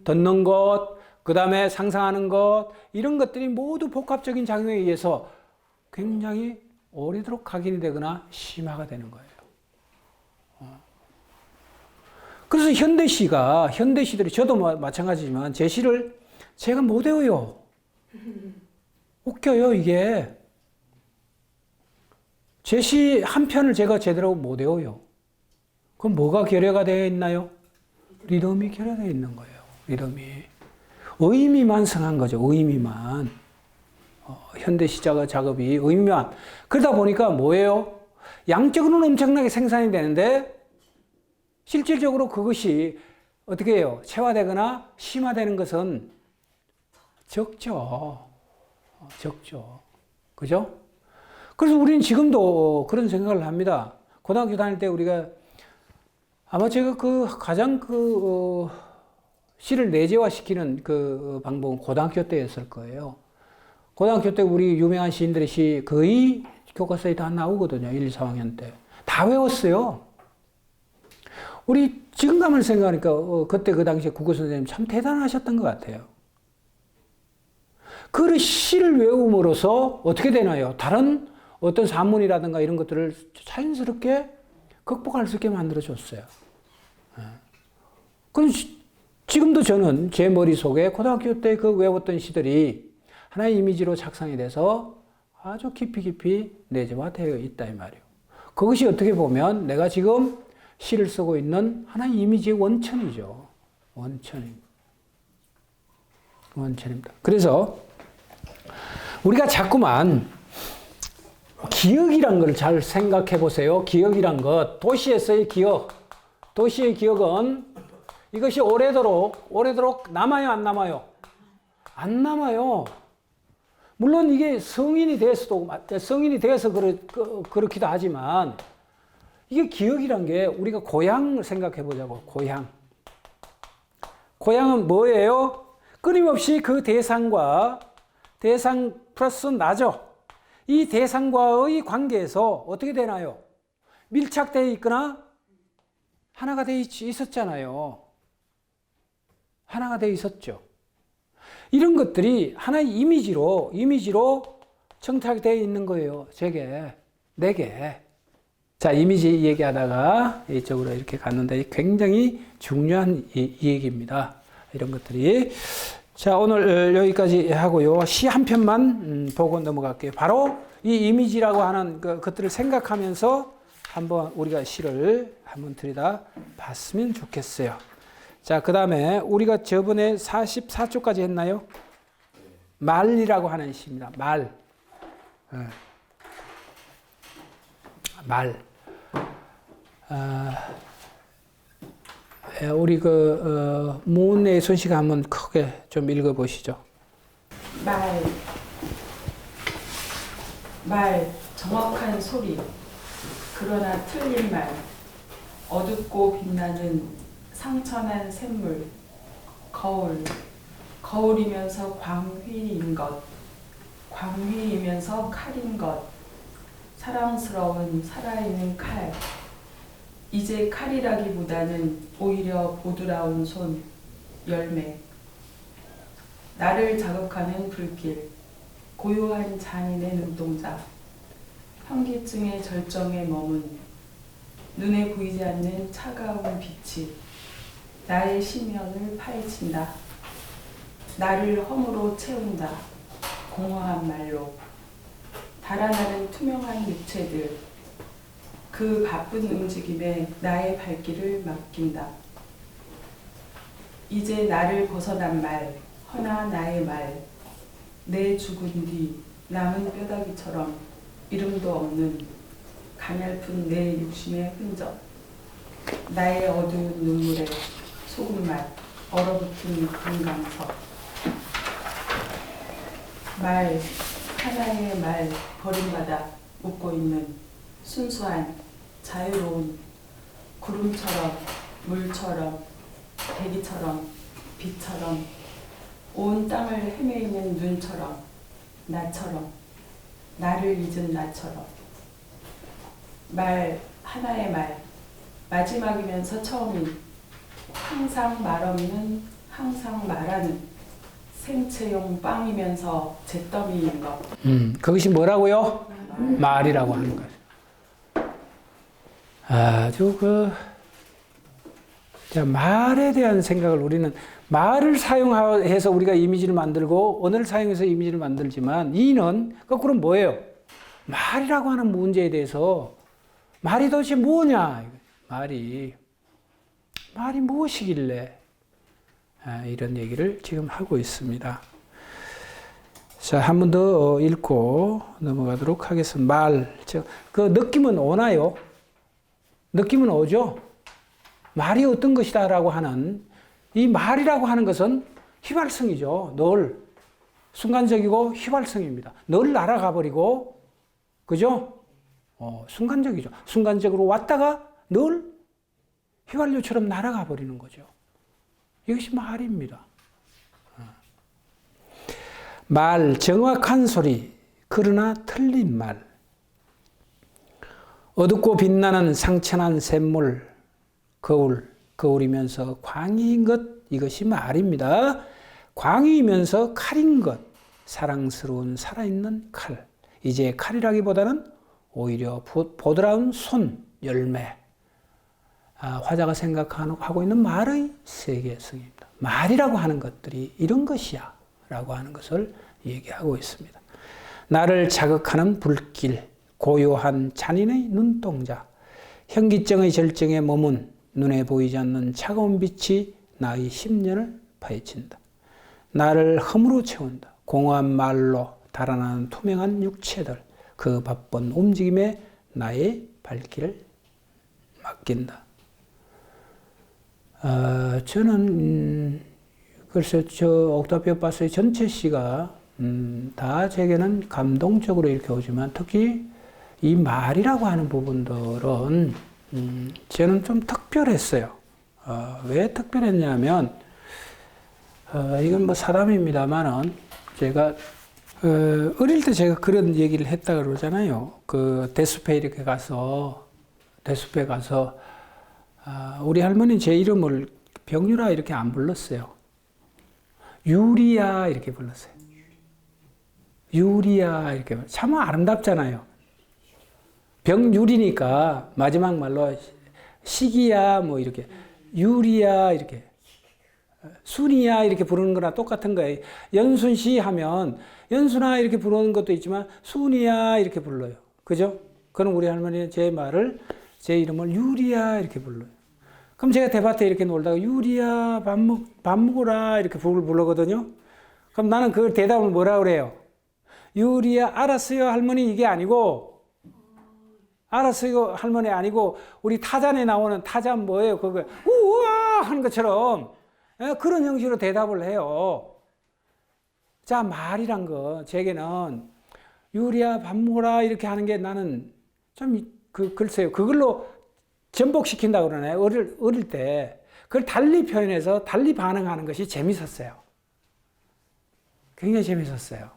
듣는 것, 그 다음에 상상하는 것, 이런 것들이 모두 복합적인 작용에 의해서 굉장히 오래도록 각인이 되거나 심화가 되는 거예요. 그래서 현대시들이 저도 마찬가지지만 제 시를 제가 못 외워요. 웃겨요, 이게. 제 시 한 편을 제가 제대로 못 외워요. 그럼 뭐가 결여가 되어 있나요? 리듬이 결여되어 있는 거예요. 리듬이. 의미만 성한 거죠, 의미만. 현대 시작 작업이 의미만. 그러다 보니까 뭐예요? 양적으로는 엄청나게 생산이 되는데 실질적으로 그것이 어떻게 해요? 체화되거나 심화되는 것은 적죠. 적죠. 그죠? 그래서 우리는 지금도 그런 생각을 합니다. 고등학교 다닐 때 우리가 아마 제가 가장 시를 내재화시키는 방법은 고등학교 때였을 거예요. 고등학교 때 우리 유명한 시인들의 시 거의 교과서에 다 나오거든요. 1, 2, 4학년 때. 다 외웠어요. 우리 지금 가만 생각하니까 그때 그 당시에 국어 선생님 참 대단하셨던 것 같아요. 그 시를 외움으로써 어떻게 되나요? 다른 어떤 산문이라든가 이런 것들을 자연스럽게 극복할 수 있게 만들어줬어요. 그럼 지금도 저는 제 머릿속에 고등학교 때 외웠던 시들이 하나의 이미지로 작성이 돼서 아주 깊이 내재화되어 있다 이 말이에요. 그것이 어떻게 보면 내가 지금 시를 쓰고 있는 하나의 이미지의 원천이죠. 원천입니다. 그래서 우리가 자꾸만 기억이란 걸 잘 생각해 보세요. 기억이란 것, 도시에서의 기억. 도시의 기억은 이것이 오래도록 남아요, 안 남아요? 안 남아요. 물론 이게 성인이 돼서 그렇기도 하지만 이게 기억이란 게 우리가 고향 생각해 보자고. 고향은 뭐예요? 끊임없이 그 대상 플러스 나죠. 이 대상과의 관계에서 어떻게 되나요? 밀착되어 있거나 하나가 되어 있었잖아요. 하나가 되어 있었죠. 이런 것들이 하나의 이미지로 정착되어 있는 거예요. 내게. 자, 이미지 얘기하다가 이쪽으로 이렇게 갔는데 굉장히 중요한 이 얘기입니다. 이런 것들이. 자, 오늘 여기까지 하고요. 시 한 편만 보고 넘어갈게요. 바로 이 이미지라고 하는 것들을 생각하면서 한번 우리가 시를 한번 들여다 봤으면 좋겠어요. 자, 그 다음에 우리가 저번에 44쪽까지 했나요? 말이라고 하는 시입니다. 말. 우리 문의 손씨가 한번 크게 좀 읽어보시죠. 말, 정확한 소리, 그러나 틀린 말, 어둡고 빛나는 상처난 샘물, 거울이면서 광휘인 것, 광휘이면서 칼인 것, 사랑스러운 살아있는 칼, 이제 칼이라기보다는 오히려 보드라운 손, 열매, 나를 자극하는 불길, 고요한 잔인의 눈동자, 현기증의 절정에 머문 눈에 보이지 않는 차가운 빛이 나의 심연을 파헤친다. 나를 허물로 채운다. 공허한 말로 달아나는 투명한 육체들, 그 바쁜 움직임에 나의 발길을 맡긴다. 이제 나를 벗어난 말, 허나 나의 말, 내 죽은 뒤 남은 뼈다귀처럼 이름도 없는 가냘픈 내 육신의 흔적, 나의 어두운 눈물에 소금맛, 얼어붙은 금강석, 말, 하나의 말, 버림받아 웃고 있는 순수한, 자유로운, 구름처럼, 물처럼, 대기처럼, 빛처럼, 온 땅을 헤매이는 눈처럼, 나처럼, 나를 잊은 나처럼. 말, 하나의 말, 마지막이면서 처음인, 항상 말없는, 항상 말하는, 생체용 빵이면서 잿더미인 것. 그것이 뭐라고요? 말이라고 하는 거예요. 아주 자, 말에 대한 생각을 우리는 말을 사용해서 우리가 이미지를 만들고 언어를 사용해서 이미지를 만들지만 이는 거꾸로 뭐예요? 말이라고 하는 문제에 대해서 말이 도대체 뭐냐? 말이 무엇이길래? 이런 얘기를 지금 하고 있습니다. 자, 한 번 더 읽고 넘어가도록 하겠습니다. 말, 그 느낌은 오나요? 느낌은 오죠? 말이 어떤 것이다라고 하는 이 말이라고 하는 것은 휘발성이죠. 늘 순간적이고 휘발성입니다. 늘 날아가 버리고, 그죠? 순간적이죠. 순간적으로 왔다가 늘 휘발유처럼 날아가 버리는 거죠. 이것이 말입니다. 말, 정확한 소리, 그러나 틀린 말. 어둡고 빛나는 상처난 샘물, 거울이면서 광희인 것, 이것이 말입니다. 광희이면서 칼인 것, 사랑스러운 살아있는 칼. 이제 칼이라기보다는 오히려 보드라운 손, 열매. 화자가 생각하고 있는 말의 세계성입니다. 말이라고 하는 것들이 이런 것이야 라고 하는 것을 얘기하고 있습니다. 나를 자극하는 불길, 고요한 잔인의 눈동자, 현기증의 절정에 머문 눈에 보이지 않는 차가운 빛이 나의 심년을 파헤친다. 나를 흠으로 채운다. 공허한 말로 달아나는 투명한 육체들, 그 바쁜 움직임에 나의 발길을 맡긴다. 저는 글쎄 저 옥타비오 파스의 전체 시가 다 제게는 감동적으로 이렇게 오지만 특히 이 말이라고 하는 부분들은 저는 좀 특별했어요. 왜 특별했냐면 이건 뭐 사담입니다만은 제가 어릴 때 제가 그런 얘기를 했다 그러잖아요. 그 대숲에 이렇게 가서 우리 할머니 제 이름을 병유라 이렇게 안 불렀어요. 유리야 이렇게 불렀어요. 유리야 이렇게 참 아름답잖아요. 병유리니까 마지막 말로 시기야 뭐 이렇게 유리야 이렇게 순이야 이렇게 부르는 거나 똑같은 거예요. 연순시 하면 연순아 이렇게 부르는 것도 있지만 순이야 이렇게 불러요. 그죠? 그럼 우리 할머니는 제 이름을 유리야 이렇게 불러요. 그럼 제가 대밭에 이렇게 놀다가 유리야 밥 먹어라 이렇게 부르거든요. 그럼 나는 그 대답을 뭐라 그래요? 유리야 알았어요 할머니 이게 아니고 알았어요 할머니 아니고 우리 타잔에 나오는 타잔 뭐예요? 그거 우와 하는 것처럼 그런 형식으로 대답을 해요. 자 말이란 거 제게는 유리야 밥 먹어라 이렇게 하는 게 나는 좀 글쎄요 그걸로 전복시킨다고 그러나요? 어릴 때 그걸 달리 표현해서 달리 반응하는 것이 재밌었어요. 굉장히 재밌었어요.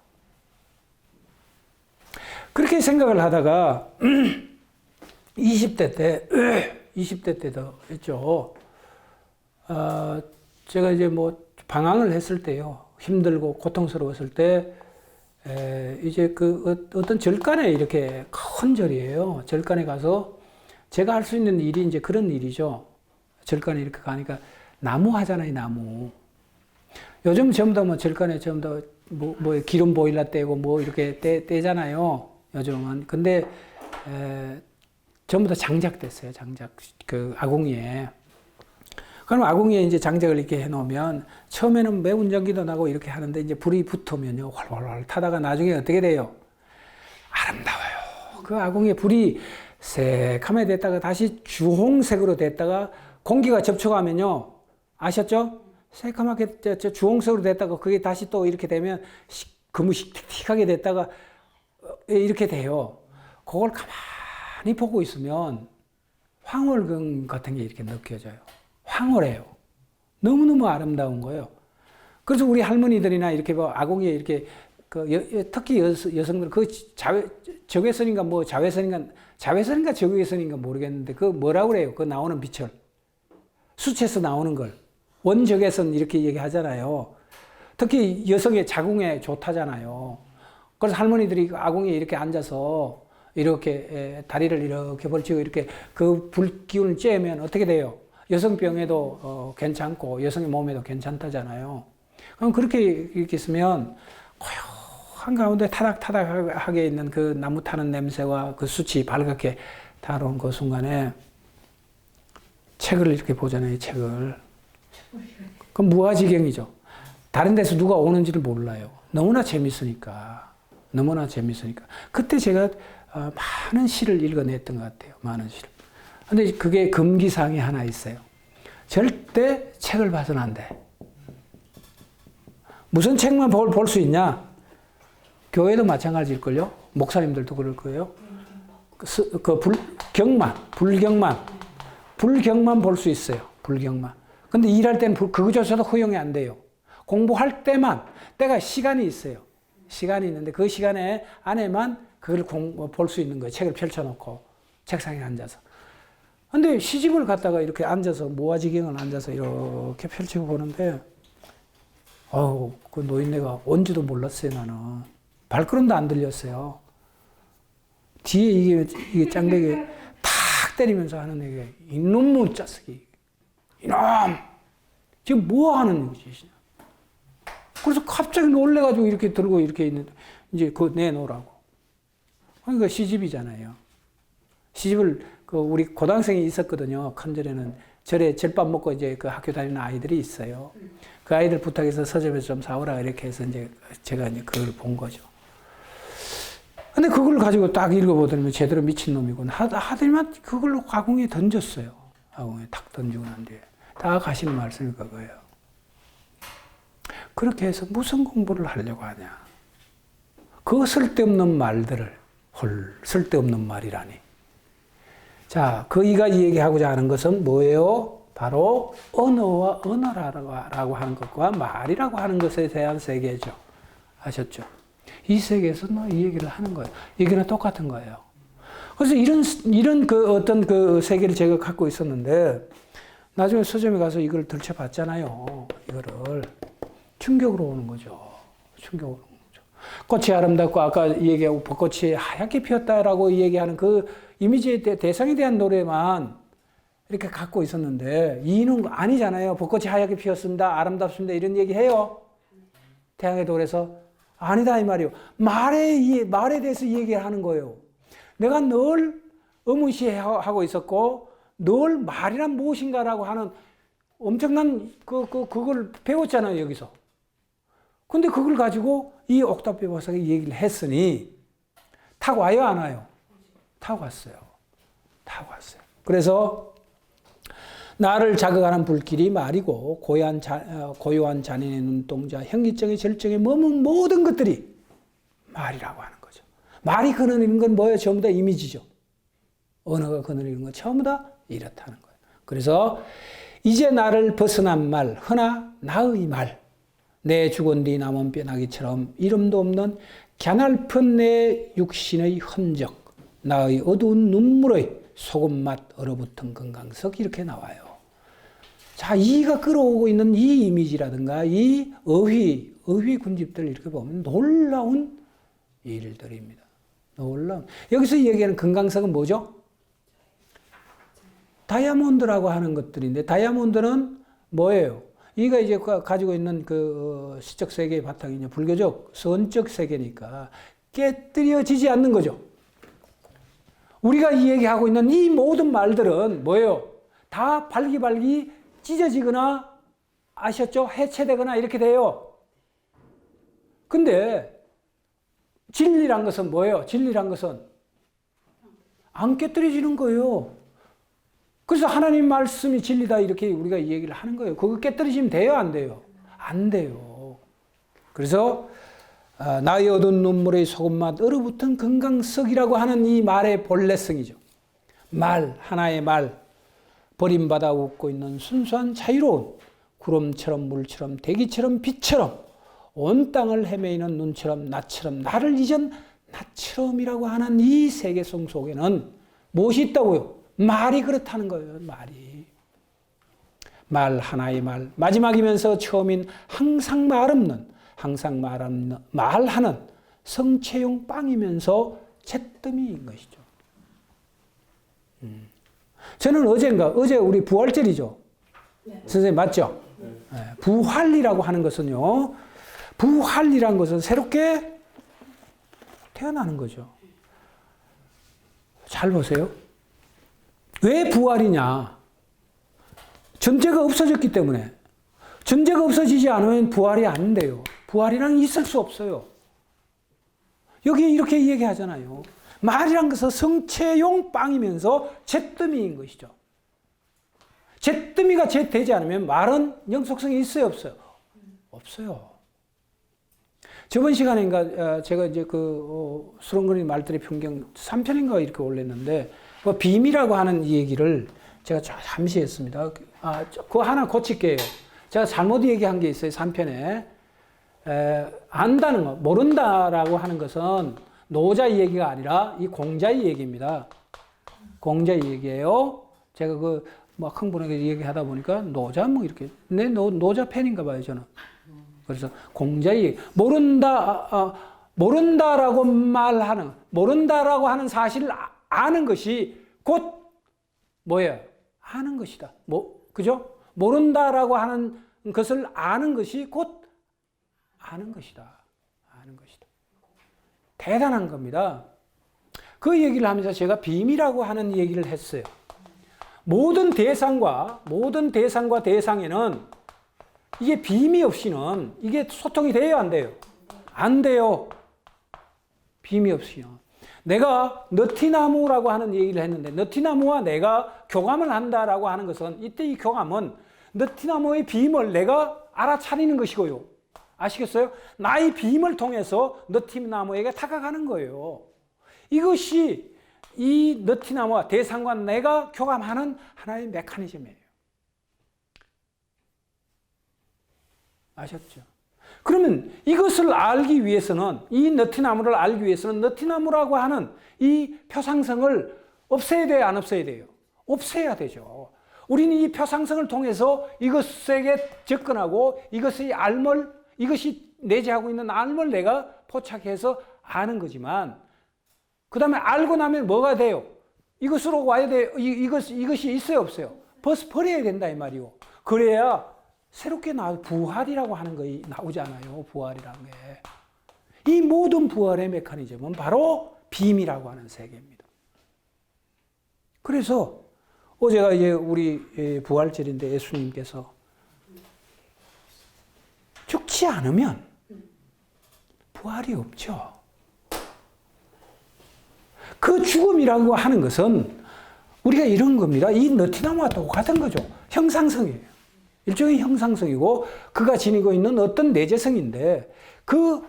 그렇게 생각을 하다가 20대 때도 했죠. 제가 이제 뭐 방황을 했을 때요. 힘들고 고통스러웠을 때 이제 그 어떤 절간에 이렇게 큰 절이에요. 절간에 가서 제가 할 수 있는 일이 이제 그런 일이죠. 절간에 이렇게 가니까 나무 하잖아요, 나무. 요즘 전부 다 뭐 절간에 전부 다 뭐 기름 보일러 떼고 뭐 이렇게 떼잖아요. 요즘은. 근데 전부 다 장작됐어요. 장작. 그 아궁이에. 그럼 아궁이에 이제 장작을 이렇게 해놓으면 처음에는 매운 전기도 나고 이렇게 하는데 이제 불이 붙으면요. 활활활 타다가 나중에 어떻게 돼요? 아름다워요. 그 아궁이에 불이 새카매 됐다가 다시 주홍색으로 됐다가 공기가 접촉하면요. 아셨죠? 새카맣게 주홍색으로 됐다가 그게 다시 또 이렇게 되면 거무식틱틱하게 됐다가 이렇게 돼요. 그걸 가만히 보고 있으면 황홀금 같은 게 이렇게 느껴져요. 황홀해요. 너무너무 아름다운 거예요. 그래서 우리 할머니들이나 이렇게 뭐 아궁이에 이렇게 특히 여성들 적외선인가 뭐 자외선인가 적외선인가 모르겠는데 그 뭐라고 그래요? 그 나오는 빛을 수치에서 나오는 걸 원적외선 이렇게 얘기하잖아요. 특히 여성의 자궁에 좋다잖아요. 그래서 할머니들이 아궁이에 이렇게 앉아서 이렇게 다리를 이렇게 벌치고 이렇게 그 불기운을 쬐면 어떻게 돼요? 여성병에도 괜찮고 여성의 몸에도 괜찮다잖아요. 그럼 그렇게 이렇게 있으면 한가운데 타닥타닥하게 있는 그 나무 타는 냄새와 그 수치 발갛게 다가온 그 순간에 책을 이렇게 보잖아요, 책을. 그럼 무아지경이죠. 다른 데서 누가 오는지를 몰라요. 너무나 재밌으니까. 너무나 재밌으니까. 그때 제가 많은 시를 읽어냈던 것 같아요. 많은 시를. 근데 그게 금기사항이 하나 있어요. 절대 책을 봐서는 안 돼. 무슨 책만 볼 수 있냐? 교회도 마찬가지일걸요? 목사님들도 그럴 거예요. 불경만 볼 수 있어요. 불경만. 근데 일할 때는 그거조차도 허용이 안 돼요. 공부할 때만, 때가 시간이 있어요. 시간이 있는데 그 시간에 안에만 그걸 볼 수 있는 거예요. 책을 펼쳐놓고 책상에 앉아서. 근데 시집을 갔다가 이렇게 앉아서 모아지경을 앉아서 이렇게 펼치고 보는데 그 노인네가 온지도 몰랐어요. 나는 발걸음도 안 들렸어요. 뒤에 이게 짱배기 탁 때리면서 하는 얘기, 이놈의 짜쓰기, 이놈 지금 뭐 하는 짓이냐. 그래서 갑자기 놀래가지고 이렇게 들고 이렇게 있는데 이제 그거 내놓으라고. 그러니까 시집이잖아요. 시집을 우리 고등학생이 있었거든요. 큰절에는 절에 절밥 먹고 이제 그 학교 다니는 아이들이 있어요. 그 아이들 부탁해서 서점에서 좀 사오라 이렇게 해서 이제 제가 이제 그걸 본 거죠. 근데 그걸 가지고 딱 읽어보더니 제대로 미친놈이고 하더니만 그걸로 가공에 던졌어요. 가공에 탁 던지고 난 뒤에 딱 하시는 말씀이 그거예요. 그렇게 해서 무슨 공부를 하려고 하냐. 그 쓸데없는 말들을 쓸데없는 말이라니. 자, 그이가 얘기하고자 하는 것은 뭐예요? 바로 언어와 언어라고 하는 것과 말이라고 하는 것에 대한 세계죠. 아셨죠? 이 세계에서 이 얘기를 하는 거예요. 얘기는 똑같은 거예요. 그래서 이런 그 어떤 그 세계를 제가 갖고 있었는데, 나중에 서점에 가서 이걸 들춰봤잖아요. 이거를. 충격으로 오는 거죠. 충격으로 오는 거죠. 꽃이 아름답고 아까 얘기하고 벚꽃이 하얗게 피었다라고 얘기하는 그 이미지의 대상에 대한 노래만 이렇게 갖고 있었는데, 이는 아니잖아요. 벚꽃이 하얗게 피었습니다. 아름답습니다. 이런 얘기 해요. 태양의 돌에서. 아니다 이 말이요. 말에 대해서 얘기를 하는 거예요. 내가 늘 의문시하고 있었고 늘 말이란 무엇인가라고 하는 엄청난 그걸 배웠잖아요 여기서. 근데 그걸 가지고 이 옥탑배 박사가 얘기를 했으니 타고 와요 안 와요? 타고 왔어요. 타고 왔어요. 그래서 나를 자극하는 불길이 말이고 고요한 잔인의 눈동자, 현기증의 절정에 머문 모든 것들이 말이라고 하는 거죠. 말이 거느리는 건 뭐예요? 전부 다 이미지죠. 언어가 거느리는 건 전부 다 이렇다는 거예요. 그래서 이제 나를 벗어난 말, 허나 나의 말, 내 죽은 뒤 남은 뼈나기처럼 이름도 없는 갸날픈 내 육신의 흔적, 나의 어두운 눈물의 소금맛 얼어붙은 건강석 이렇게 나와요. 자, 이가 끌어오고 있는 이 이미지라든가 이 어휘 군집들 이렇게 보면 놀라운 일들입니다. 놀라운. 여기서 얘기하는 건강석은 뭐죠? 다이아몬드라고 하는 것들인데 다이아몬드는 뭐예요? 이가 이제 가지고 있는 그 시적 세계의 바탕이냐 불교적 선적 세계니까 깨뜨려지지 않는 거죠. 우리가 이 얘기하고 있는 이 모든 말들은 뭐예요? 다 발기발기 찢어지거나 아셨죠? 해체되거나 이렇게 돼요. 근데 진리란 것은 뭐예요? 진리란 것은 안 깨뜨려지는 거예요. 그래서 하나님 말씀이 진리다 이렇게 우리가 이 얘기를 하는 거예요. 그거 깨뜨리시면 돼요? 안 돼요? 안 돼요. 그래서 나의 어두운 눈물의 소금맛 얼어붙은 건강석이라고 하는 이 말의 본래성이죠. 말, 하나의 말, 버림받아 웃고 있는 순수한 자유로운 구름처럼 물처럼 대기처럼 빛처럼 온 땅을 헤매이는 눈처럼 나처럼 나를 잊은 나처럼이라고 하는 이 세계성 속에는 무엇이 있다고요? 말이 그렇다는 거예요. 말 하나의 말 마지막이면서 처음인 항상 말하는 성체용 빵이면서 잿더미인 것이죠. 저는 어제 우리 부활절이죠. 네. 선생님 맞죠? 네. 부활이라고 하는 것은요. 부활이라는 것은 새롭게 태어나는 거죠. 잘 보세요. 왜 부활이냐? 전제가 없어졌기 때문에. 존재가 없어지지 않으면 부활이 안 돼요. 부활이란 있을 수 없어요. 여기 이렇게 얘기하잖아요. 말이란 것은 성체용 빵이면서 잿더미인 것이죠. 잿더미가 되지 않으면 말은 영속성이 있어요, 없어요? 없어요. 저번 시간인가 제가 이제 수렁거리는 말들의 풍경 3편인가 이렇게 올렸는데 뭐 비밀이라고 하는 이 얘기를 제가 잠시 했습니다. 그거 하나 고칠게요. 제가 잘못 얘기한 게 있어요. 3편에. 안다는 거, 모른다라고 하는 것은 노자의 얘기가 아니라 이 공자의 얘기입니다. 공자의 얘기예요. 제가 막 흥분하게 얘기하다 보니까 노자 뭐 이렇게 내 노자 팬인가 봐요, 저는. 그래서 공자의 얘기. 모른다라고 모른다라고 하는 사실을 아는 것이 곧 뭐예요? 아는 것이다. 그죠? 모른다라고 하는 것을 아는 것이 곧 아는 것이다. 아는 것이다. 대단한 겁니다. 그 얘기를 하면서 제가 비밀이라고 하는 얘기를 했어요. 모든 대상과 대상에는 이게 비밀 없이는 이게 소통이 돼요, 안 돼요? 안 돼요. 비밀 없이요. 내가 너티나무라고 하는 얘기를 했는데 너티나무와 내가 교감을 한다라고 하는 것은 이때 이 교감은 너티나무의 비밀을 내가 알아차리는 것이고요. 아시겠어요? 나의 비밀을 통해서 너티나무에게 다가가는 거예요. 이것이 이 너티나무와 대상과 내가 교감하는 하나의 메커니즘이에요. 아셨죠? 그러면 이것을 알기 위해서는 이 너티나무를 알기 위해서는 너티나무라고 하는 이 표상성을 없애야 돼요, 안 없애야 돼요? 없애야 되죠. 우리는 이 표상성을 통해서 이것에게 접근하고 이것이 내재하고 있는 알을 내가 포착해서 아는 거지만 그 다음에 알고 나면 뭐가 돼요? 이것으로 와야 돼요. 이것이 있어요, 없어요? 버려야 된다 이 말이요. 그래야 새롭게 부활이라고 하는 거 나오잖아요. 부활이라는 게. 이 모든 부활의 메커니즘은 바로 빔이라고 하는 세계입니다. 그래서 어제가 이제 우리 부활절인데 예수님께서 죽지 않으면 부활이 없죠. 그 죽음이라고 하는 것은 우리가 이런 겁니다. 이 너티나무와 똑같은 거죠. 형상성이에요. 일종의 형상성이고 그가 지니고 있는 어떤 내재성인데 그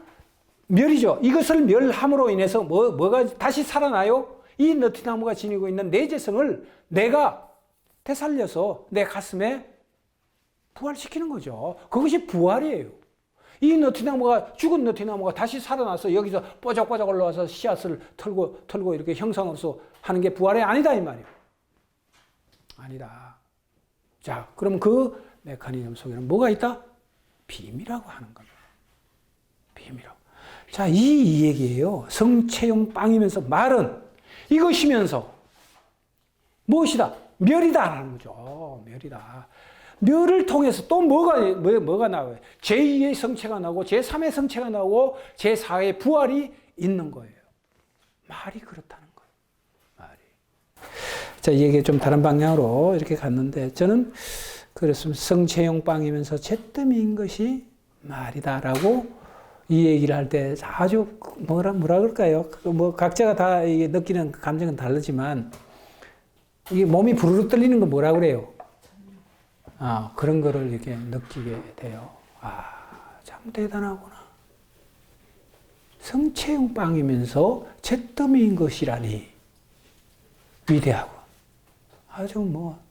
멸이죠. 이것을 멸함으로 인해서 뭐가 다시 살아나요? 이 너티나무가 지니고 있는 내재성을 내가 되살려서 내 가슴에 부활시키는 거죠. 그것이 부활이에요. 이 너티나무가 죽은 너티나무가 다시 살아나서 여기서 뽀짝뽀짝 올라와서 씨앗을 털고 이렇게 형상으로서 하는 게 부활이 아니다 이 말이에요. 아니다. 자, 그럼 그 메커니즘 속에는 뭐가 있다? 빔이라고 하는 겁니다. 빔이라고. 자, 이 얘기예요. 성체용 빵이면서 말은 이것이면서 무엇이다? 멸이다라는 거죠. 멸이다. 멸을 통해서 또 뭐가 나와요? 제2의 성체가 나오고 제3의 성체가 나오고 제4의 부활이 있는 거예요. 말이 그렇다는 거예요. 말이. 자, 이게 좀 다른 방향으로 이렇게 갔는데 저는 그렇습니다. 성체용 빵이면서 잿더미인 것이 말이다라고 이 얘기를 할 때 아주 뭐라 그럴까요? 뭐 각자가 다 이게 느끼는 감정은 다르지만 이게 몸이 부르르 떨리는 거 뭐라 그래요? 그런 거를 이렇게 느끼게 돼요. 참 대단하구나. 성체용 빵이면서 잿더미인 것이라니 위대하고 아주 뭐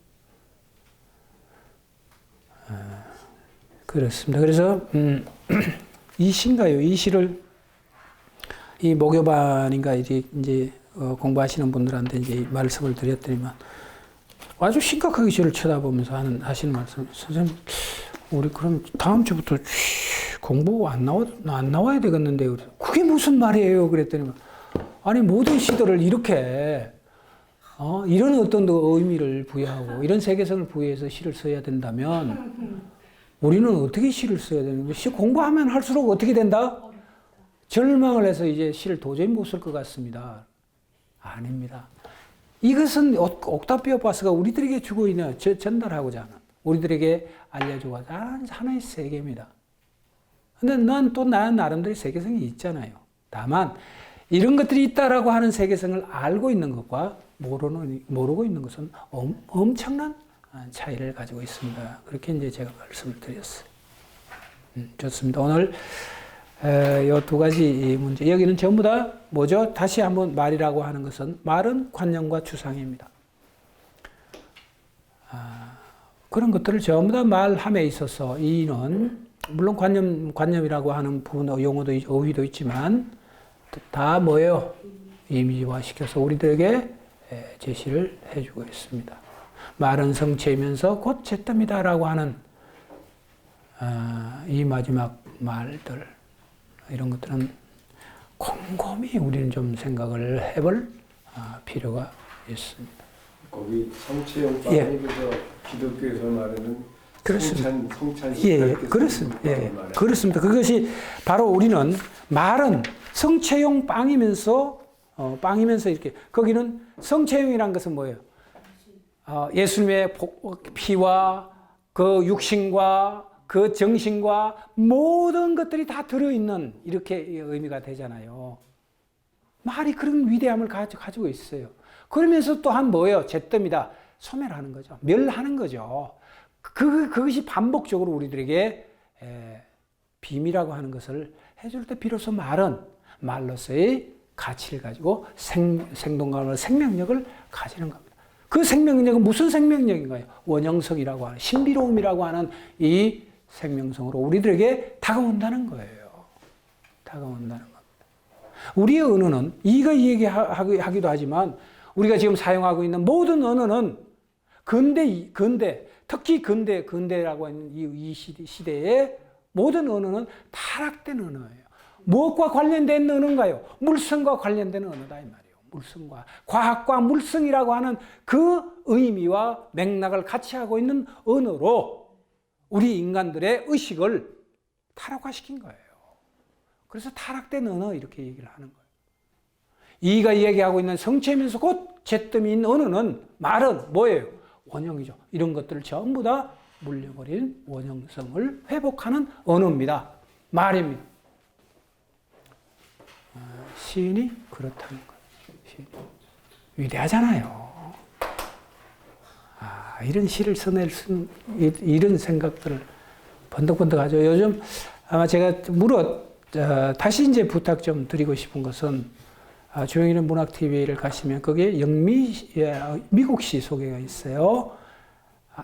그렇습니다. 그래서 이 시인가요? 이 시를 이 목요반인가 이제 공부하시는 분들한테 이제 말씀을 드렸더니만 아주 심각하게 저를 쳐다보면서 하시는 말씀. 선생님, 우리 그럼 다음 주부터 공부 안 나와야 되겠는데 그게 무슨 말이에요? 그랬더니 아니 모든 시들을 이렇게 이런 어떤 의미를 부여하고 이런 세계성을 부여해서 시를 써야 된다면 우리는 어떻게 시를 써야 되는 거예요? 시 공부하면 할수록 어떻게 된다? 절망을 해서 이제 시를 도저히 못 쓸 것 같습니다. 아닙니다. 이것은 옥타비오 바스가 우리들에게 주고 있는 전달하고자 하는 우리들에게 알려주고자 하는 하나의 세계입니다. 근데 넌 또 나름대로 세계성이 있잖아요. 다만 이런 것들이 있다라고 하는 세계성을 알고 있는 것과 모르고 있는 것은 엄청난 차이를 가지고 있습니다. 그렇게 이제 제가 말씀을 드렸어요. 좋습니다. 오늘 이 두 가지 문제, 여기는 전부 다 뭐죠? 다시 한번 말이라고 하는 것은 말은 관념과 추상입니다. 그런 것들을 전부 다 말함에 있어서 이는 물론 관념이라고 하는 부분 용어도 어휘도 있지만 다 뭐예요? 이미지화 시켜서 우리들에게 제시를 해주고 있습니다. 말은 성체이면서 곧 잿더미다라고 하는 이 마지막 말들, 이런 것들은 곰곰이 우리는 좀 생각을 해볼 필요가 있습니다. 거기 성체형 빵이 그저 기독교에서 말하는 그렇습니다. 성찬 예, 그렇습니다. 예, 그렇습니다. 그것이 바로 우리는 말은 성체형 빵이면서 이렇게 거기는 성체형이란 것은 뭐예요? 예수님의 피와 그 육신과 그 정신과 모든 것들이 다 들어있는 이렇게 의미가 되잖아요. 말이 그런 위대함을 가지고 있어요. 그러면서 또한 뭐예요? 잿더미다. 소멸하는 거죠. 멸하는 거죠. 그것이 반복적으로 우리들에게 비밀이라고 하는 것을 해줄 때 비로소 말은 말로서의 가치를 가지고 생동감을, 생명력을 가지는 겁니다. 그 생명력은 무슨 생명력인가요? 원형성이라고 하는, 신비로움이라고 하는 이 생명성으로 우리들에게 다가온다는 거예요. 다가온다는 겁니다. 우리의 언어는 이거 얘기하기도 하지만 우리가 지금 사용하고 있는 모든 언어는 근대, 특히 근대라고 하는 이 시대의 모든 언어는 타락된 언어예요. 무엇과 관련된 언어인가요? 물성과 관련된 언어다 이 말이에요. 물성과 과학과 물성이라고 하는 그 의미와 맥락을 같이 하고 있는 언어로 우리 인간들의 의식을 타락화시킨 거예요. 그래서 타락된 언어 이렇게 얘기를 하는 거예요. 이가 얘기하고 있는 성체면서 곧 잿더미인 언어는 말은 뭐예요? 원형이죠. 이런 것들을 전부 다 물려버린 원형성을 회복하는 언어입니다. 말입니다. 시인이 그렇다는 거예요. 시인. 위대하잖아요. 이런 시를 써낼 이런 생각들을 번뜩번뜩 하죠. 요즘 아마 제가 다시 이제 부탁 좀 드리고 싶은 것은 조영일의 문학TV를 가시면 거기에 미국시 소개가 있어요.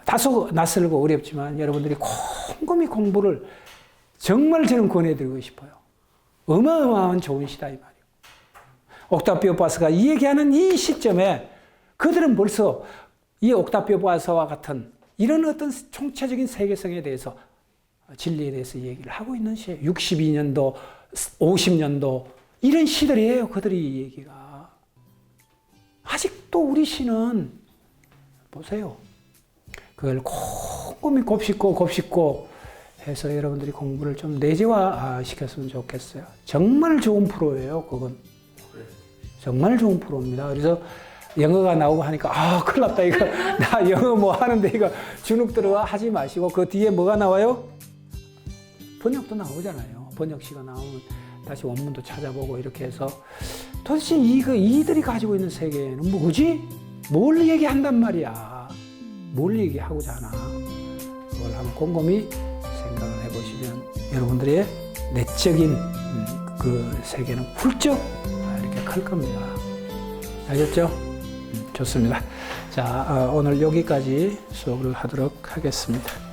다소 낯설고 어렵지만 여러분들이 곰곰이 공부를 정말 저는 권해드리고 싶어요. 어마어마한 좋은 시다 이 말이에요. 옥타비오 파스가 이 얘기하는 이 시점에 그들은 벌써 이 옥타비오 파스와 같은 이런 어떤 총체적인 세계성에 대해서 진리에 대해서 얘기를 하고 있는 시예요. 62년도, 50년도 이런 시들이에요. 그들이 얘기가. 아직도 우리 시는 보세요. 그걸 꼼꼼히 곱씹고 해서 여러분들이 공부를 좀 내재화 시켰으면 좋겠어요. 정말 좋은 프로예요. 그건. 정말 좋은 프로입니다. 그래서 영어가 나오고 하니까 큰일 났다 이거. 나 영어 뭐 하는데 이거 주눅 들어 하지 마시고 그 뒤에 뭐가 나와요? 번역도 나오잖아요. 번역시가 나오면 다시 원문도 찾아보고 이렇게 해서 도대체 이들이 가지고 있는 세계는 뭐지? 뭘 얘기한단 말이야. 뭘 얘기하고자 하나. 그걸 한번 곰곰이 생각을 해보시면 여러분들의 내적인 그 세계는 훌쩍 이렇게 클 겁니다. 알겠죠? 좋습니다. 자, 오늘 여기까지 수업을 하도록 하겠습니다.